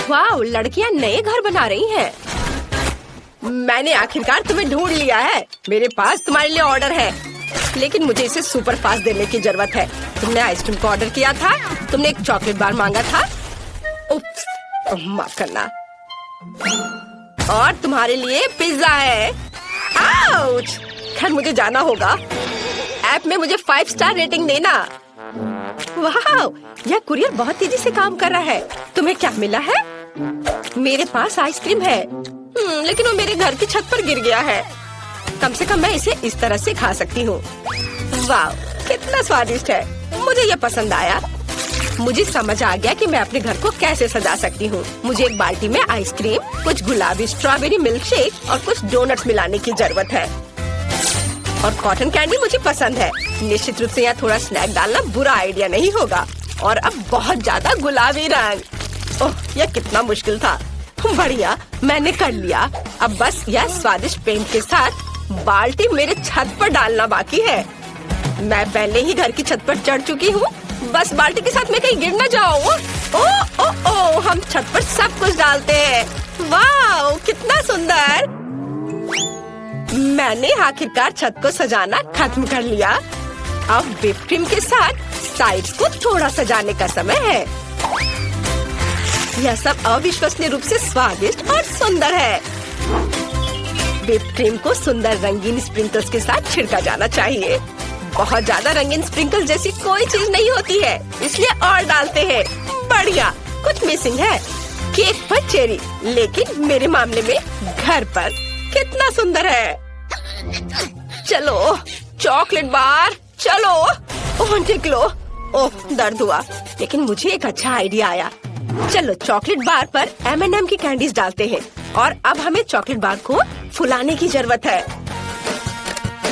वाह, लड़कियां नए घर बना रही हैं। मैंने आखिरकार तुम्हें ढूंढ लिया है। मेरे पास तुम्हारे लिए ऑर्डर है, लेकिन मुझे इसे सुपर फास्ट देने की जरूरत है। तुमने आइसक्रीम का ऑर्डर किया था, तुमने एक चॉकलेट बार मांगा था। उप्स, माफ करना। और तुम्हारे लिए पिज्जा है। आउच! खैर, मुझे जाना होगा। ऐप में मुझे 5 स्टार रेटिंग देना। वाह, यह कुरियर बहुत तेजी से काम कर रहा है। तुम्हें क्या मिला है? मेरे पास आइसक्रीम है, लेकिन वो मेरे घर की छत पर गिर गया है। कम से कम मैं इसे इस तरह से खा सकती हूँ। वाह, कितना स्वादिष्ट है। मुझे ये पसंद आया। मुझे समझ आ गया कि मैं अपने घर को कैसे सजा सकती हूँ। मुझे एक बाल्टी में आइसक्रीम, कुछ गुलाबी स्ट्रॉबेरी मिल्क शेक और कुछ डोनट्स मिलाने की जरूरत है। और कॉटन कैंडी मुझे पसंद है। निश्चित रूप से यहाँ थोड़ा स्नैक डालना बुरा आइडिया नहीं होगा। और अब बहुत ज्यादा गुलाबी रंग। ओह, यह कितना मुश्किल था। बढ़िया, मैंने कर लिया। अब बस यह स्वादिष्ट पेंट के साथ बाल्टी मेरे छत पर डालना बाकी है। मैं पहले ही घर की छत पर चढ़ चुकी हूँ। बस बाल्टी के साथ मैं कहीं गिर न जाऊँ। ओ ओ ओ, हम छत पर सब कुछ डालते हैं। वाह, कितना सुंदर। मैंने आखिरकार छत को सजाना खत्म कर लिया। अब व्हिप क्रीम के साथ साइड्स को थोड़ा सजाने का समय है। यह सब अविश्वसनीय रूप से स्वादिष्ट और सुंदर है। व्हिप क्रीम को सुंदर रंगीन स्प्रिंकल्स के साथ छिड़का जाना चाहिए। बहुत ज्यादा रंगीन स्प्रिंकल जैसी कोई चीज नहीं होती है, इसलिए और डालते हैं। बढ़िया, कुछ मिसिंग है। केक पर चेरी, लेकिन मेरे मामले में घर पर। कितना सुंदर है। चलो, चॉकलेट बार, चलो। ओह, निकलो। ओह, दर्द हुआ, लेकिन मुझे एक अच्छा आइडिया आया। चलो, चॉकलेट बार पर M&M की कैंडीज डालते हैं। और अब हमें चॉकलेट बार को फुलाने की जरूरत है,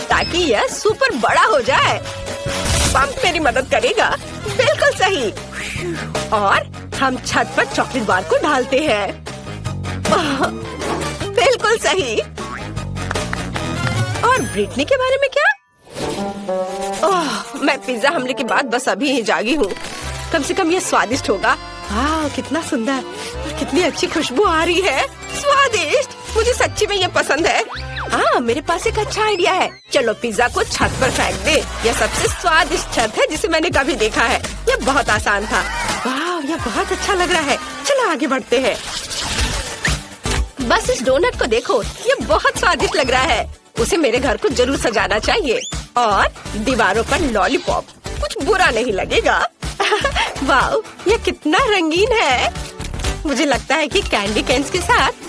ताकि यह सुपर बड़ा हो जाए। पंप मेरी मदद करेगा। बिल्कुल सही। और हम छत पर चॉकलेट बार को डालते हैं। बिल्कुल सही। और ब्रिटनी के बारे में क्या? ओह, मैं पिज्जा हमले के बाद बस अभी ही जागी हूँ। कम से कम ये स्वादिष्ट होगा। वाह, कितना सुंदर और कितनी अच्छी खुशबू आ रही है। स्वादिष्ट, मुझे सच्ची में ये पसंद है। हाँ, मेरे पास एक अच्छा आइडिया है। चलो, पिज्जा को छत पर फेंक दे। यह सबसे स्वादिष्ट छत है जिसे मैंने कभी देखा है। यह बहुत आसान था। वाह, यह बहुत अच्छा लग रहा है। चलो आगे बढ़ते हैं। बस इस डोनट को देखो, ये बहुत स्वादिष्ट लग रहा है। उसे मेरे घर को जरूर सजाना चाहिए। और दीवारों पर लॉलीपॉप, कुछ बुरा नहीं लगेगा। वाह, ये कितना रंगीन है। मुझे लगता है कि कैंडी कैन्स के साथ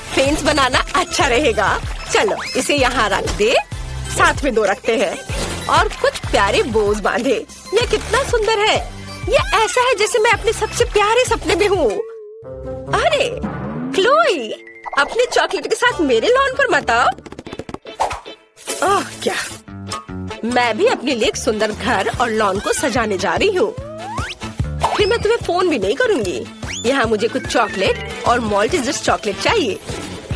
फेंस बनाना अच्छा रहेगा। चलो, इसे यहाँ रख दे। साथ में 2 रखते हैं और कुछ प्यारे बोज बांधे। ये कितना सुंदर है। ये ऐसा है जैसे मैं अपने सबसे प्यारे सपने में हूँ। अरे क्लोई, अपने चॉकलेट के साथ मेरे लॉन पर मत आओ। ओह, क्या, मैं भी अपने लिए एक सुंदर घर और लॉन को सजाने जा रही हूँ। फिर मैं तुम्हें फोन भी नहीं करूँगी। यहाँ मुझे कुछ चॉकलेट और मॉल्टेजर्स चॉकलेट चाहिए।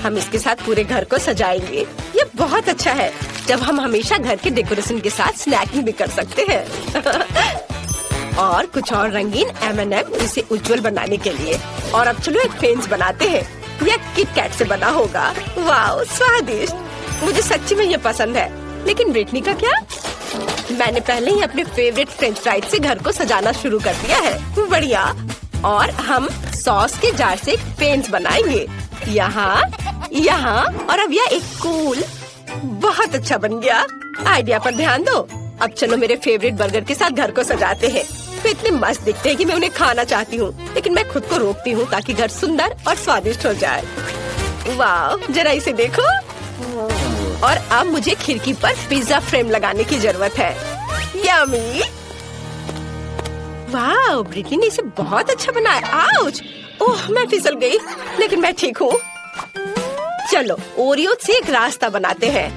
हम इसके साथ पूरे घर को सजाएंगे। ये बहुत अच्छा है जब हम हमेशा घर के डेकोरेशन के साथ स्नैकिंग भी कर सकते हैं। और कुछ और रंगीन M&M इसे उज्जवल बनाने के लिए। और अब चलो एक फेंस बनाते हैं। यह किट कैट से बना होगा। वाह, स्वादिष्ट। मुझे सच्ची में ये पसंद है। लेकिन ब्रिटनी का क्या? मैंने पहले ही अपने फेवरेट फ्रेंच फ्राइज से घर को सजाना शुरू कर दिया है। बढ़िया। और हम सॉस के जार से एक फेंस बनाएंगे। यहाँ, यहाँ और अब यह एक कूल। बहुत अच्छा बन गया। आइडिया पर ध्यान दो। अब चलो मेरे फेवरेट बर्गर के साथ घर को सजाते हैं। वे इतने मस्त दिखते हैं कि मैं उन्हें खाना चाहती हूँ, लेकिन मैं खुद को रोकती हूँ ताकि घर सुंदर और स्वादिष्ट हो जाए। वाह, जरा इसे देखो। और अब मुझे खिड़की पर पिज्जा फ्रेम लगाने की जरूरत है। यम्मी। वाह, ब्रिटनी ने इसे बहुत अच्छा बनाया। आउच! ओह, मैं फिसल गई, लेकिन मैं ठीक हूँ। चलो, ओरियो से एक रास्ता बनाते हैं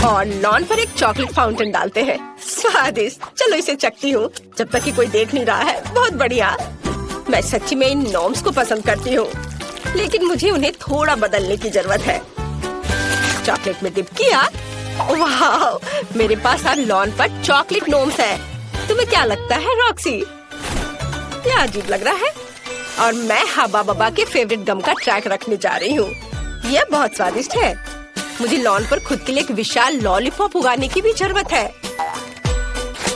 और लॉन पर एक चॉकलेट फाउंटेन डालते हैं। स्वादिष्ट। चलो इसे चखती हूँ जब तक कि कोई देख नहीं रहा है। बहुत बढ़िया। मैं सच्ची में इन नॉर्म्स को पसंद करती हूँ, लेकिन मुझे उन्हें थोड़ा बदलने की जरूरत है। चॉकलेट में डिप किया। वाह, मेरे पास अब लॉन पर चॉकलेट नॉर्म्स है। तुम्हें क्या लगता है रॉक्सी? ये अजीब लग रहा है। और मैं हब्बा बब्बा के फेवरेट गम का ट्रैक रखने जा रही हूँ। यह बहुत स्वादिष्ट है। मुझे लॉन पर खुद के लिए एक विशाल लॉलीपॉप उगाने की भी जरूरत है,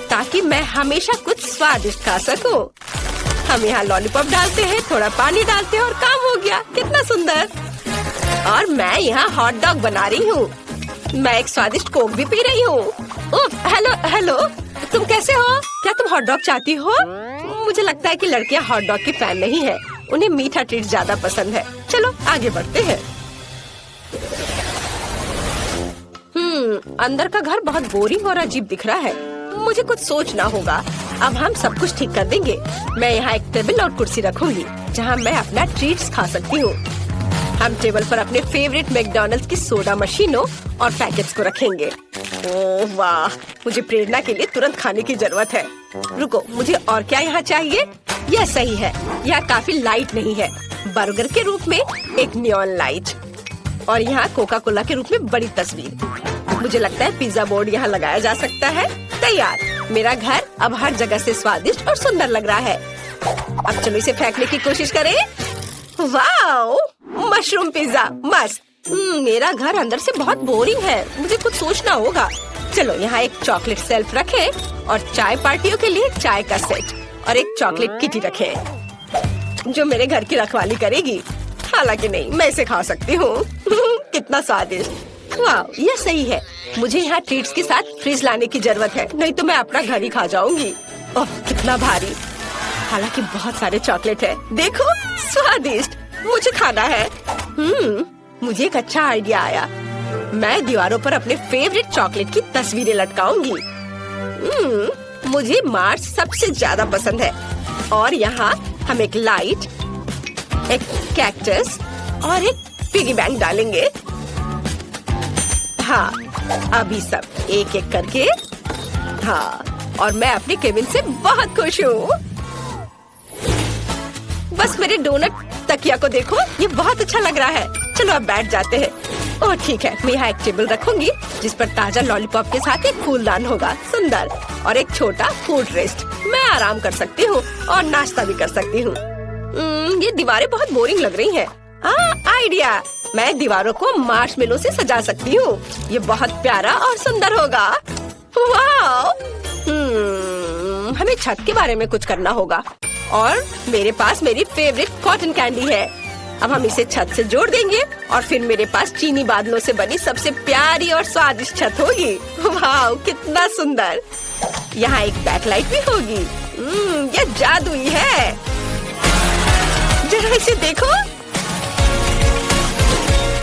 ताकि मैं हमेशा कुछ स्वादिष्ट खा सकूं। हम यहाँ लॉलीपॉप डालते हैं, थोड़ा पानी डालते हैं और काम हो गया। कितना सुंदर। और मैं यहाँ हॉट डॉग बना रही हूँ। मैं एक स्वादिष्ट कोक भी पी रही हूँ। हेलो हेलो, तुम कैसे हो? क्या तुम हॉट डॉग चाहती हो? मुझे लगता है कि लड़कियाँ हॉट डॉग की फैन नहीं है, उन्हें मीठा ट्रीट ज्यादा पसंद है। चलो आगे बढ़ते हैं। अंदर का घर बहुत बोरिंग और अजीब दिख रहा है। मुझे कुछ सोचना होगा। अब हम सब कुछ ठीक कर देंगे। मैं यहाँ एक टेबल और कुर्सी रखूंगी जहाँ मैं अपना ट्रीट्स खा सकती हूँ। हम टेबल पर अपने फेवरेट मैकडॉनल्ड्स की सोडा मशीनों और पैकेट्स को रखेंगे। ओह वाह, मुझे प्रेरणा के लिए तुरंत खाने की जरूरत है। रुको, मुझे और क्या यहाँ चाहिए? यह सही है। यह काफी लाइट नहीं है। बर्गर के रूप में एक नियॉन लाइट और यहाँ कोका कोला के रूप में बड़ी तस्वीर। मुझे लगता है पिज्जा बोर्ड यहाँ लगाया जा सकता है। तैयार। मेरा घर अब हर जगह से स्वादिष्ट और सुंदर लग रहा है। अब चलो इसे फेंकने की कोशिश करें। वाओ, मशरूम पिज्जा मस्त। मेरा घर अंदर से बहुत बोरिंग है। मुझे कुछ सोचना होगा। चलो यहाँ एक चॉकलेट शेल्फ रखें और चाय पार्टियों के लिए चाय का सेट और एक चॉकलेट किटी रखें जो मेरे घर की रखवाली करेगी। हालांकि नहीं, मैं इसे खा सकती हूँ। कितना स्वादिष्ट। वाह, ये सही है। मुझे यहाँ ट्रीट्स के साथ फ्रिज लाने की जरूरत है, नहीं तो मैं अपना घर ही खा जाऊंगी। ओह कितना भारी। हालांकि बहुत सारे चॉकलेट है। देखो, स्वादिष्ट। मुझे खाना है। मुझे एक अच्छा आइडिया आया। मैं दीवारों पर अपने फेवरेट चॉकलेट की तस्वीरें लटकाऊंगी। मुझे मार्स सबसे ज्यादा पसंद है। और यहाँ हम एक लाइट, एक कैक्टस और एक पिगी बैंक डालेंगे। हाँ, अभी सब एक एक करके। हाँ, और मैं अपने केबिन से बहुत खुश हूँ। बस मेरे डोनट तकिया को देखो, ये बहुत अच्छा लग रहा है। चलो अब बैठ जाते हैं। ओह ठीक है, मैं यहाँ एक टेबल रखूंगी जिस पर ताजा लॉलीपॉप के साथ एक फूलदान होगा, सुंदर, और एक छोटा फूड रेस्ट। मैं आराम कर सकती हूँ और नाश्ता भी कर सकती हूँ। ये दीवारें बहुत बोरिंग लग रही हैं। आइडिया, मैं दीवारों को मार्शमेलो से सजा सकती हूँ। ये बहुत प्यारा और सुंदर होगा। वाह! हमें छत के बारे में कुछ करना होगा। और मेरे पास मेरी फेवरेट कॉटन कैंडी है। अब हम इसे छत से जोड़ देंगे और फिर मेरे पास चीनी बादलों से बनी सबसे प्यारी और स्वादिष्ट छत होगी। वाह, कितना सुंदर। यहाँ एक बैकलाइट भी होगी। यह जादुई है। जरा इसे देखो।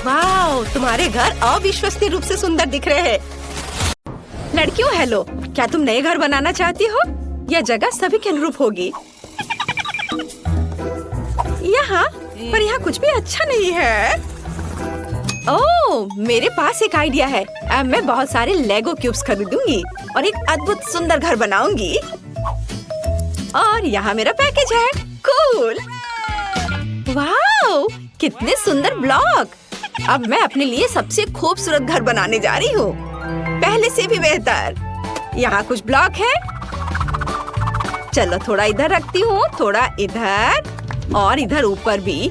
वाह, तुम्हारे घर अविश्वसनीय रूप से सुंदर दिख रहे हैं। लड़कियों हेलो, क्या तुम नए घर बनाना चाहती हो? यह जगह सभी के अनुरूप होगी। यहाँ पर यहाँ कुछ भी अच्छा नहीं है। ओह, मेरे पास एक आइडिया है। अब मैं बहुत सारे लेगो क्यूब्स खरीदूंगी और एक अद्भुत सुंदर घर बनाऊंगी। और यहाँ मेरा पैकेज है। कूल। वाह, कितने सुंदर ब्लॉक। अब मैं अपने लिए सबसे खूबसूरत घर बनाने जा रही हूँ, पहले से भी बेहतर। यहाँ कुछ ब्लॉक है। चलो थोड़ा इधर रखती हूँ, थोड़ा इधर और इधर ऊपर भी।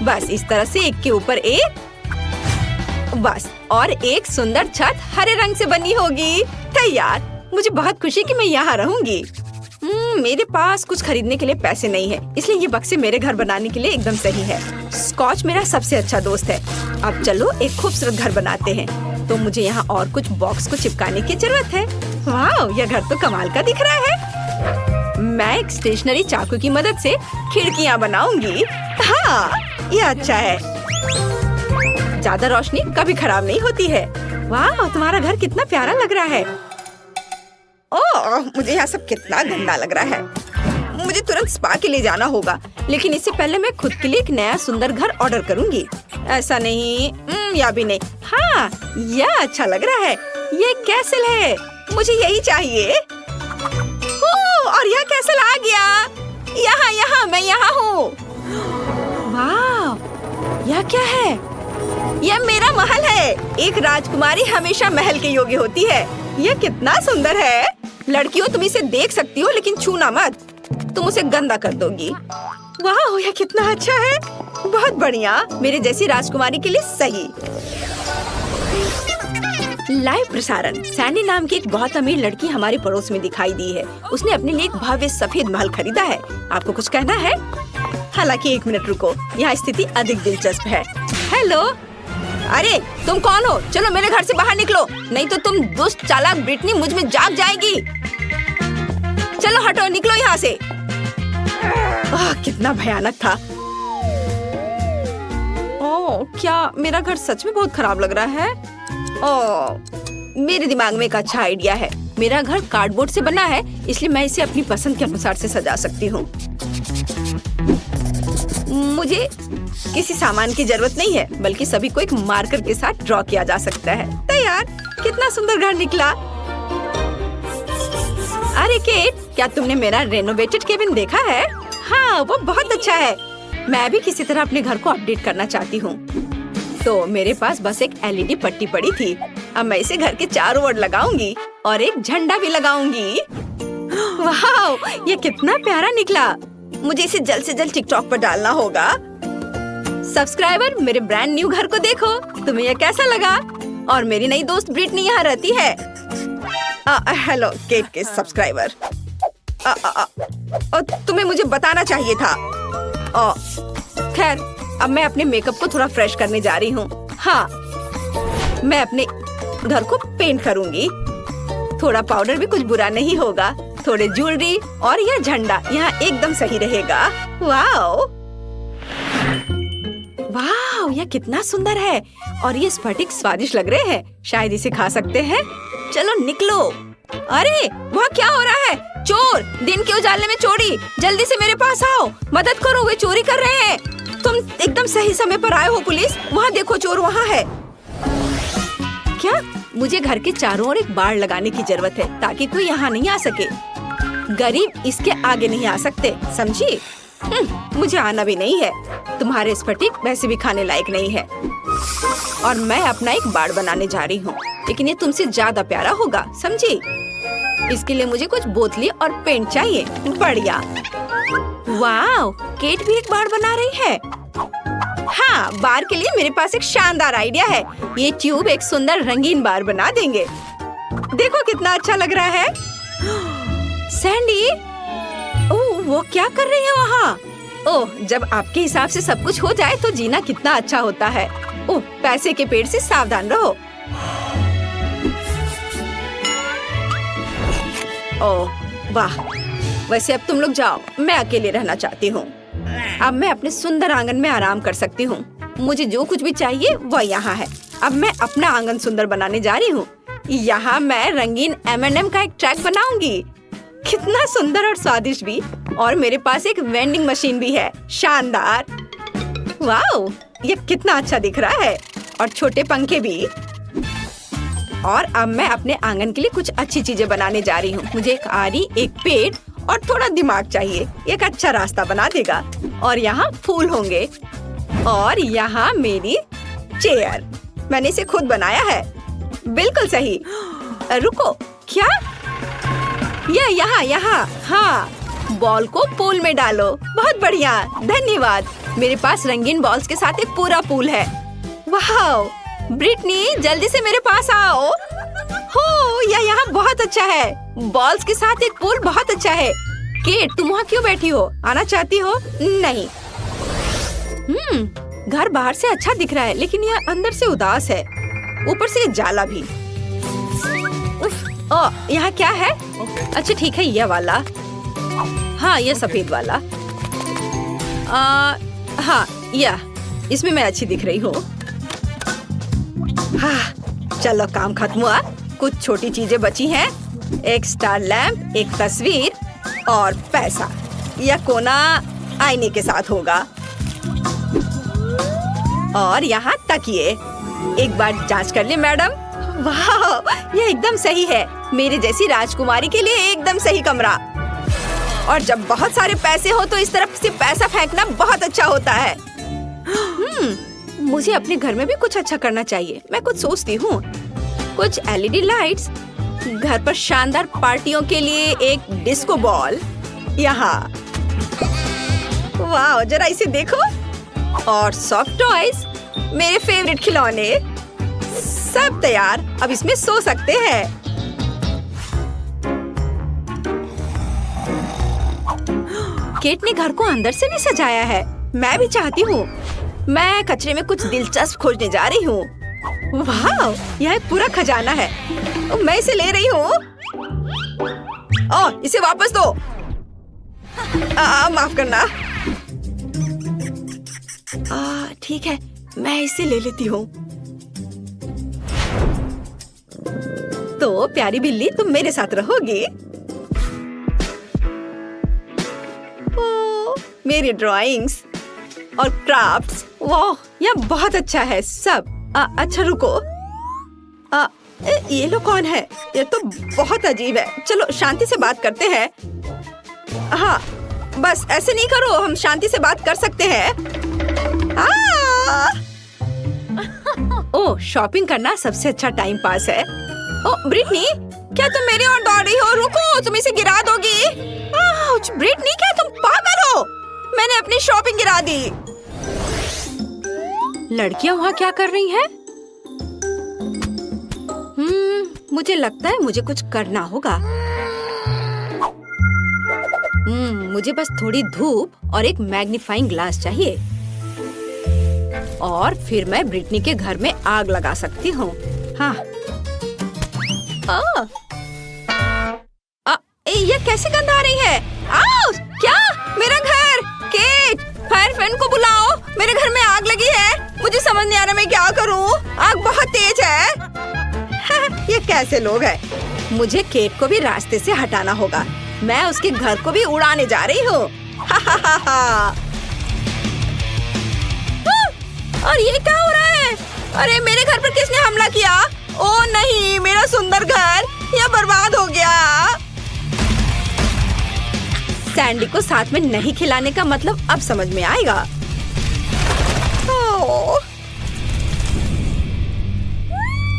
बस इस तरह से एक के ऊपर एक। बस, और एक सुंदर छत हरे रंग से बनी होगी। तैयार। मुझे बहुत खुशी कि मैं यहाँ रहूंगी। मेरे पास कुछ खरीदने के लिए पैसे नहीं है, इसलिए ये बक्से मेरे घर बनाने के लिए एकदम सही है। स्कॉच मेरा सबसे अच्छा दोस्त है। अब चलो एक खूबसूरत घर बनाते हैं। तो मुझे यहाँ और कुछ बॉक्स को चिपकाने की जरूरत है। वाह, यह घर तो कमाल का दिख रहा है। मैं एक स्टेशनरी चाकू की मदद से खिड़कियाँ बनाऊंगी। हाँ, यह अच्छा है। ज्यादा रोशनी कभी खराब नहीं होती है। वाह, तुम्हारा घर कितना प्यारा लग रहा है। ओह, मुझे यहाँ सब कितना गंदा लग रहा है। मुझे तुरंत स्पा के लिए जाना होगा, लेकिन इससे पहले मैं खुद के लिए एक नया सुंदर घर ऑर्डर करूंगी। ऐसा नहीं, या भी नहीं। हाँ, यह अच्छा लग रहा है। ये कैसल है, मुझे यही चाहिए। ओह, और यह कैसल आ गया। यहाँ मैं यहाँ हूँ। वाह, यह क्या है? यह मेरा महल है। एक राजकुमारी हमेशा महल के योग्य होती है। यह कितना सुंदर है। लड़कियों, तुम इसे देख सकती हो लेकिन छूना मत। तुम उसे गंदा कर दोगी। वाह, यह कितना अच्छा है, बहुत बढ़िया, मेरे जैसी राजकुमारी के लिए सही। लाइव प्रसारण। सैंडी नाम की एक बहुत अमीर लड़की हमारे पड़ोस में दिखाई दी है। उसने अपने लिए एक भव्य सफेद महल खरीदा है। आपको कुछ कहना है? हालांकि 1 मिनट रुको, यहाँ स्थिति अधिक दिलचस्प है। हेलो, अरे तुम कौन हो? चलो मेरे घर से बाहर निकलो, नहीं तो तुम दुष्ट चालाक ब्रिटनी मुझ में जाग जाएगी। चलो हटो, निकलो यहाँ से। कितना भयानक था। ओह, क्या मेरा घर सच में बहुत खराब लग रहा है? ओह, मेरे दिमाग में एक अच्छा आइडिया है। मेरा घर कार्डबोर्ड से बना है, इसलिए मैं इसे अपनी पसंद के अनुसार से सजा सकती हूँ। मुझे किसी सामान की जरूरत नहीं है, बल्कि सभी को एक मार्कर के साथ ड्रॉ किया जा सकता है। तैयार। कितना सुंदर घर निकला। अरे केट, क्या तुमने मेरा रेनोवेटेड केबिन देखा है? हाँ, वो बहुत अच्छा है। मैं भी किसी तरह अपने घर को अपडेट करना चाहती हूँ। तो मेरे पास बस एक LED पट्टी पड़ी थी। अब मैं इसे घर के चारों ओर लगाऊंगी और एक झंडा भी लगाऊंगी। वाह, ये कितना प्यारा निकला। मुझे इसे जल्द से जल्द टिकटॉक पर डालना होगा। सब्सक्राइबर, मेरे ब्रांड न्यू घर को देखो। तुम्हें यह कैसा लगा? और मेरी नई दोस्त ब्रिटनी यहाँ रहती है। हेलो केट के सब्सक्राइबर। तुम्हें मुझे बताना चाहिए था। खैर, अब मैं अपने मेकअप को थोड़ा फ्रेश करने जा रही हूँ। हाँ, मैं अपने घर को पेंट करूँगी। थोड़ा पाउडर भी कुछ बुरा नहीं होगा। थोड़े ज्वेलरी और यह झंडा यहाँ एकदम सही रहेगा। वाओ, वाह, यह कितना सुंदर है। और ये स्फटिक स्वादिष्ट लग रहे हैं। शायद इसे खा सकते हैं। चलो निकलो। अरे वहाँ क्या हो रहा है? चोर! दिन के उजाले में चोरी! जल्दी से मेरे पास आओ, मदद करो, वे चोरी कर रहे हैं। तुम एकदम सही समय पर आए हो पुलिस। वहाँ देखो, चोर वहाँ है। क्या? मुझे घर के चारों ओर एक बाड़ लगाने की जरूरत है, ताकि कोई यहाँ नहीं आ सके। गरीब इसके आगे नहीं आ सकते, समझी? मुझे आना भी नहीं है। तुम्हारे स्फटिक वैसे भी खाने लायक नहीं है। और मैं अपना एक बाड़ बनाने जा रही हूँ, लेकिन ये तुमसे ज्यादा प्यारा होगा, समझी? इसके लिए मुझे कुछ बोतली और पेंट चाहिए। बढ़िया। वाह, केट भी एक बाड़ बना रही है। हाँ, बार के लिए मेरे पास एक शानदार आइडिया है। ये ट्यूब एक सुंदर रंगीन बार बना देंगे। देखो कितना अच्छा लग रहा है। सैंडी, ओह, वो क्या कर रही है वहाँ? ओह, जब आपके हिसाब से सब कुछ हो जाए तो जीना कितना अच्छा होता है। ओह, पैसे के पेड़ से सावधान रहो। ओह वाह, वैसे अब तुम लोग जाओ, मैं अकेले रहना चाहती हूँ। अब मैं अपने सुंदर आंगन में आराम कर सकती हूँ। मुझे जो कुछ भी चाहिए वह यहाँ है। अब मैं अपना आंगन सुंदर बनाने जा रही हूँ। यहाँ मैं रंगीन M&M का एक ट्रैक बनाऊंगी। कितना सुंदर और स्वादिष्ट भी। और मेरे पास एक वेंडिंग मशीन भी है। शानदार। वाओ, ये कितना अच्छा दिख रहा है। और छोटे पंखे भी। और अब मैं अपने आंगन के लिए कुछ अच्छी चीजें बनाने जा रही हूँ। मुझे एक आरी, एक पेड़ और थोड़ा दिमाग चाहिए। एक अच्छा रास्ता बना देगा। और यहाँ फूल होंगे। और यहाँ मेरी चेयर। मैंने इसे खुद बनाया है। बिल्कुल सही। रुको, क्या? यहाँ। हाँ, बॉल को पूल में डालो। बहुत बढ़िया, धन्यवाद। मेरे पास रंगीन बॉल्स के साथ एक पूरा पूल है। वाह, ब्रिटनी, जल्दी से मेरे पास आओ। हो, यह यहाँ बहुत अच्छा है। बॉल्स के साथ एक पूल बहुत अच्छा है। केट, तुम वहाँ क्यों बैठी हो? आना चाहती हो? नहीं। घर बाहर से अच्छा दिख रहा है, लेकिन यह अंदर से उदास है। ऊपर से ये जाला भी। यहाँ क्या है? अच्छा ठीक है, यह वाला। हाँ, यह सफेद वाला। हाँ, यह, इसमें मैं अच्छी दिख रही हूँ। हाँ, चलो काम खत्म हुआ। कुछ छोटी चीजें बची हैं। एक स्टार लैंप, एक तस्वीर और पैसा। यह कोना आईने के साथ होगा। और यहाँ तकिए। एक बार जांच कर ले मैडम। वाह, यह एकदम सही है। मेरे जैसी राजकुमारी के लिए एकदम सही कमरा। और जब बहुत सारे पैसे हो तो इस तरफ से पैसा फेंकना बहुत अच्छा होता है। मुझे अपने घर में भी कुछ अच्छा करना चाहिए। मैं कुछ सोचती हूँ। कुछ LED लाइट्स, घर पर शानदार पार्टियों के लिए एक डिस्को बॉल, यहाँ वाह, जरा इसे देखो। और सॉफ्ट टॉयज, मेरे फेवरेट खिलौने, सब तैयार। अब इसमें सो सकते हैं। केट ने घर को अंदर से भी सजाया है। मैं भी चाहती हूँ। मैं कचरे में कुछ दिलचस्प खोजने जा रही हूँ। वाह, यह एक पूरा खजाना है। मैं इसे ले रही हूँ। ओह, इसे वापस दो। माफ करना। ठीक है, मैं इसे ले लेती हूँ। तो प्यारी बिल्ली, तुम मेरे साथ रहोगी। मेरी ड्राइंग्स और क्राफ्ट्स, वाह, यह बहुत अच्छा है सब। अच्छा रुको, ये लोग कौन है? ये तो बहुत अजीब है। चलो शांति से बात करते हैं। हाँ, बस ऐसे नहीं करो, हम शांति से बात कर सकते हैं। ओह, शॉपिंग करना सबसे अच्छा टाइम पास है। ओह ब्रिटनी, क्या तुम मेरी ओर दौड़ रही हो? रुको, तुम इसे गिरा दोगी। ब्रिटनी, क्या तुम पागल हो? मैंने अपनी शॉपिंग गिरा दी। लड़कियां वहाँ क्या कर रही हैं? मुझे लगता है मुझे कुछ करना होगा। मुझे बस थोड़ी धूप और एक मैग्नीफाइंग ग्लास चाहिए। और फिर मैं ब्रिटनी के घर में आग लगा सकती हूँ। हाँ। ये कैसे गंध आ रही है? क्या? मेरा घर! केट, फायर फैन को बुलाओ। मेरे घर में आग लगी है। मुझे समझ नहीं आ रहा मैं क्या करूँ। आग बहुत तेज है। ये कैसे लोग हैं? मुझे केट को भी रास्ते से हटाना होगा। मैं उसके घर को भी उड़ाने जा रही हूँ। और ये क्या हो रहा है? अरे मेरे घर पर किसने हमला किया? ओह नहीं, मेरा सुंदर घर यह बर्बाद हो गया। सैंडी को साथ में नहीं खिलाने का मतलब अब समझ में आएगा।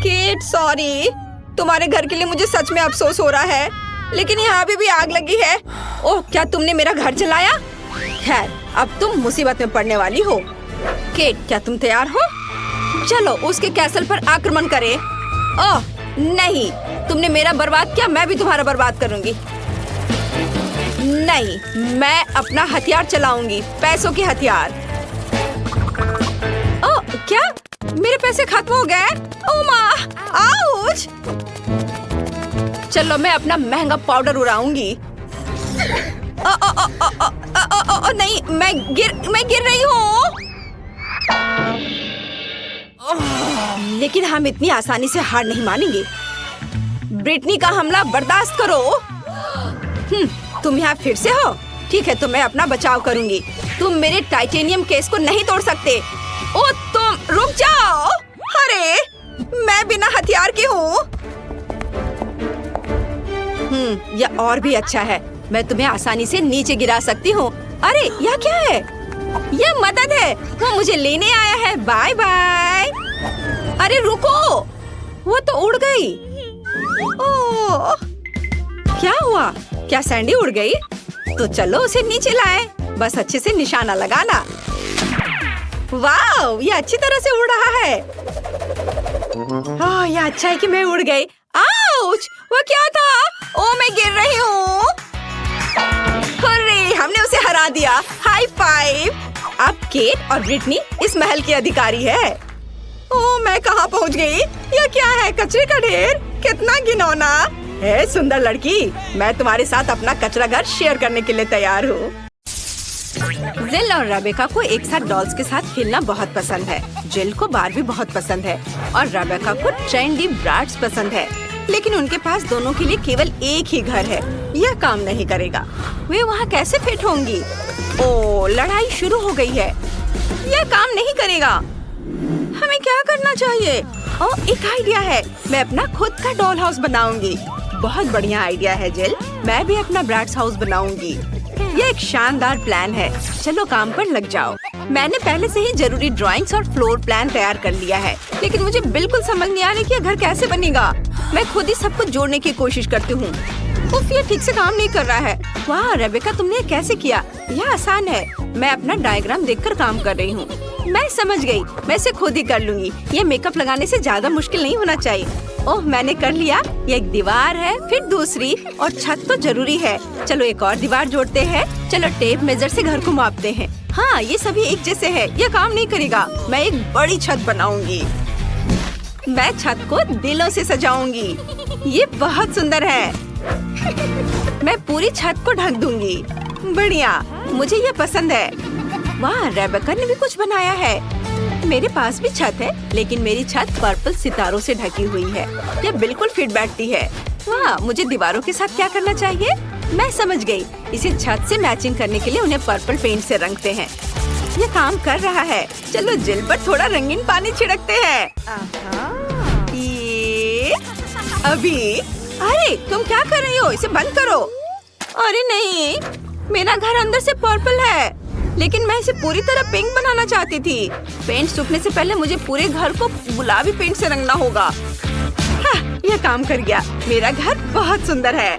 Kate, sorry. तुम्हारे घर के लिए मुझे सच में अफसोस हो रहा है, लेकिन यहाँ भी आग लगी है। ओह, क्या तुमने मेरा घर जलाया? खैर, अब तुम मुसीबत में पड़ने वाली हो। केट, क्या तुम तैयार हो? चलो उसके कैसल पर आक्रमण करें। ओह नहीं, तुमने मेरा बर्बाद किया, मैं भी तुम्हारा बर्बाद करूंगी। नहीं, मैं अपना हथियार चलाऊंगी, पैसों के हथियार। ओह क्या? मेरे पैसे खत्म हो गए? ओह माँ, आउच! चलो मैं अपना महंगा पाउडर उड़ाऊंगी। नहीं, मैं गिर रही हूँ। लेकिन हम इतनी आसानी से हार नहीं मानेंगे। ब्रिटनी का हमला बर्दाश्त करो। तुम यहाँ फिर से हो? ठीक है, तो मैं अपना बचाव करूंगी। तुम मेरे टाइटेनियम केस को नहीं तोड़ सकते। ओ तुम रुक जाओ। अरे मैं बिना हथियार की हूँ। यह और भी अच्छा है। मैं तुम्हें आसानी से नीचे गिरा सकती हूँ। अरे यह क्या है? यह मदद है। वो मुझे लेने आया है। Bye bye. अरे रुको, वो तो उड़ गई। ओह, क्या हुआ? क्या सैंडी उड़ गई? तो चलो उसे नीचे लाए। बस अच्छे से निशाना लगाना। वाह, ये अच्छी तरह से उड़ रहा है। यह अच्छा है कि मैं उड़ गई। आउच! वो क्या था? ओह, मैं गिर रही हूँ। अरे, हमने उसे हरा दिया। High five. अब केट और ब्रिटनी इस महल की अधिकारी है। ओह, मैं कहाँ पहुँच गई? यह क्या है? कचरे का ढेर? कितना घिनौना है। सुंदर लड़की, मैं तुम्हारे साथ अपना कचरा घर शेयर करने के लिए तैयार हूँ। जिल और रेबेका को एक साथ डॉल्स के साथ खेलना बहुत पसंद है। जिल को बारबी बहुत पसंद है और रेबेका को ट्रेंडी ब्राट्स पसंद है। लेकिन उनके पास दोनों के लिए केवल एक ही घर है। यह काम नहीं करेगा। वे वहाँ कैसे फिट होंगी? ओह, लड़ाई शुरू हो गई है। यह काम नहीं करेगा। हमें क्या करना चाहिए? ओह, एक आइडिया है। मैं अपना खुद का डॉल हाउस बनाऊंगी। बहुत बढ़िया आइडिया है जिल। मैं भी अपना ब्रैट्स हाउस बनाऊंगी। यह एक शानदार प्लान है। चलो काम पर लग जाओ। मैंने पहले से ही जरूरी ड्राइंग्स और फ्लोर प्लान तैयार कर लिया है, लेकिन मुझे बिल्कुल समझ नहीं आ रही कि यह घर कैसे बनेगा। मैं खुद ही सब कुछ जोड़ने की कोशिश करती हूँ। उफ, ये ठीक से काम नहीं कर रहा है। वाह रेबेका, तुमने ये कैसे किया? यह आसान है। मैं अपना डायग्राम देखकर काम कर रही हूँ। मैं समझ गई, मैं इसे खुद ही कर लूंगी। ये मेकअप लगाने से ज्यादा मुश्किल नहीं होना चाहिए। ओह, मैंने कर लिया। ये एक दीवार है, फिर दूसरी और छत तो जरूरी है। चलो एक और दीवार जोड़ते हैं। चलो टेप मेजर से घर को मापते हैं। हाँ, ये सभी एक जैसे है। यह काम नहीं करेगा। मैं एक बड़ी छत बनाऊंगी। मैं छत को दिलों से सजाऊंगी। ये बहुत सुंदर है। मैं पूरी छत को ढक दूंगी। बढ़िया, मुझे ये पसंद है। वाह, रेबेका ने भी कुछ बनाया है। मेरे पास भी छत है, लेकिन मेरी छत पर्पल सितारों से ढकी हुई है। यह बिल्कुल फिट बैठती है। वाह, मुझे दीवारों के साथ क्या करना चाहिए? मैं समझ गई। इसे छत से मैचिंग करने के लिए उन्हें पर्पल पेंट से रंगते हैं। ये काम कर रहा है। चलो जिल पर थोड़ा रंगीन पानी छिड़कते हैं। ये अभी, अरे तुम क्या कर रही हो? इसे बंद करो। अरे नहीं, मेरा घर अंदर से पर्पल है, लेकिन मैं इसे पूरी तरह पिंक बनाना चाहती थी। पेंट सूखने से पहले मुझे पूरे घर को गुलाबी पेंट से रंगना होगा। हाँ, यह काम कर गया। मेरा घर बहुत सुंदर है।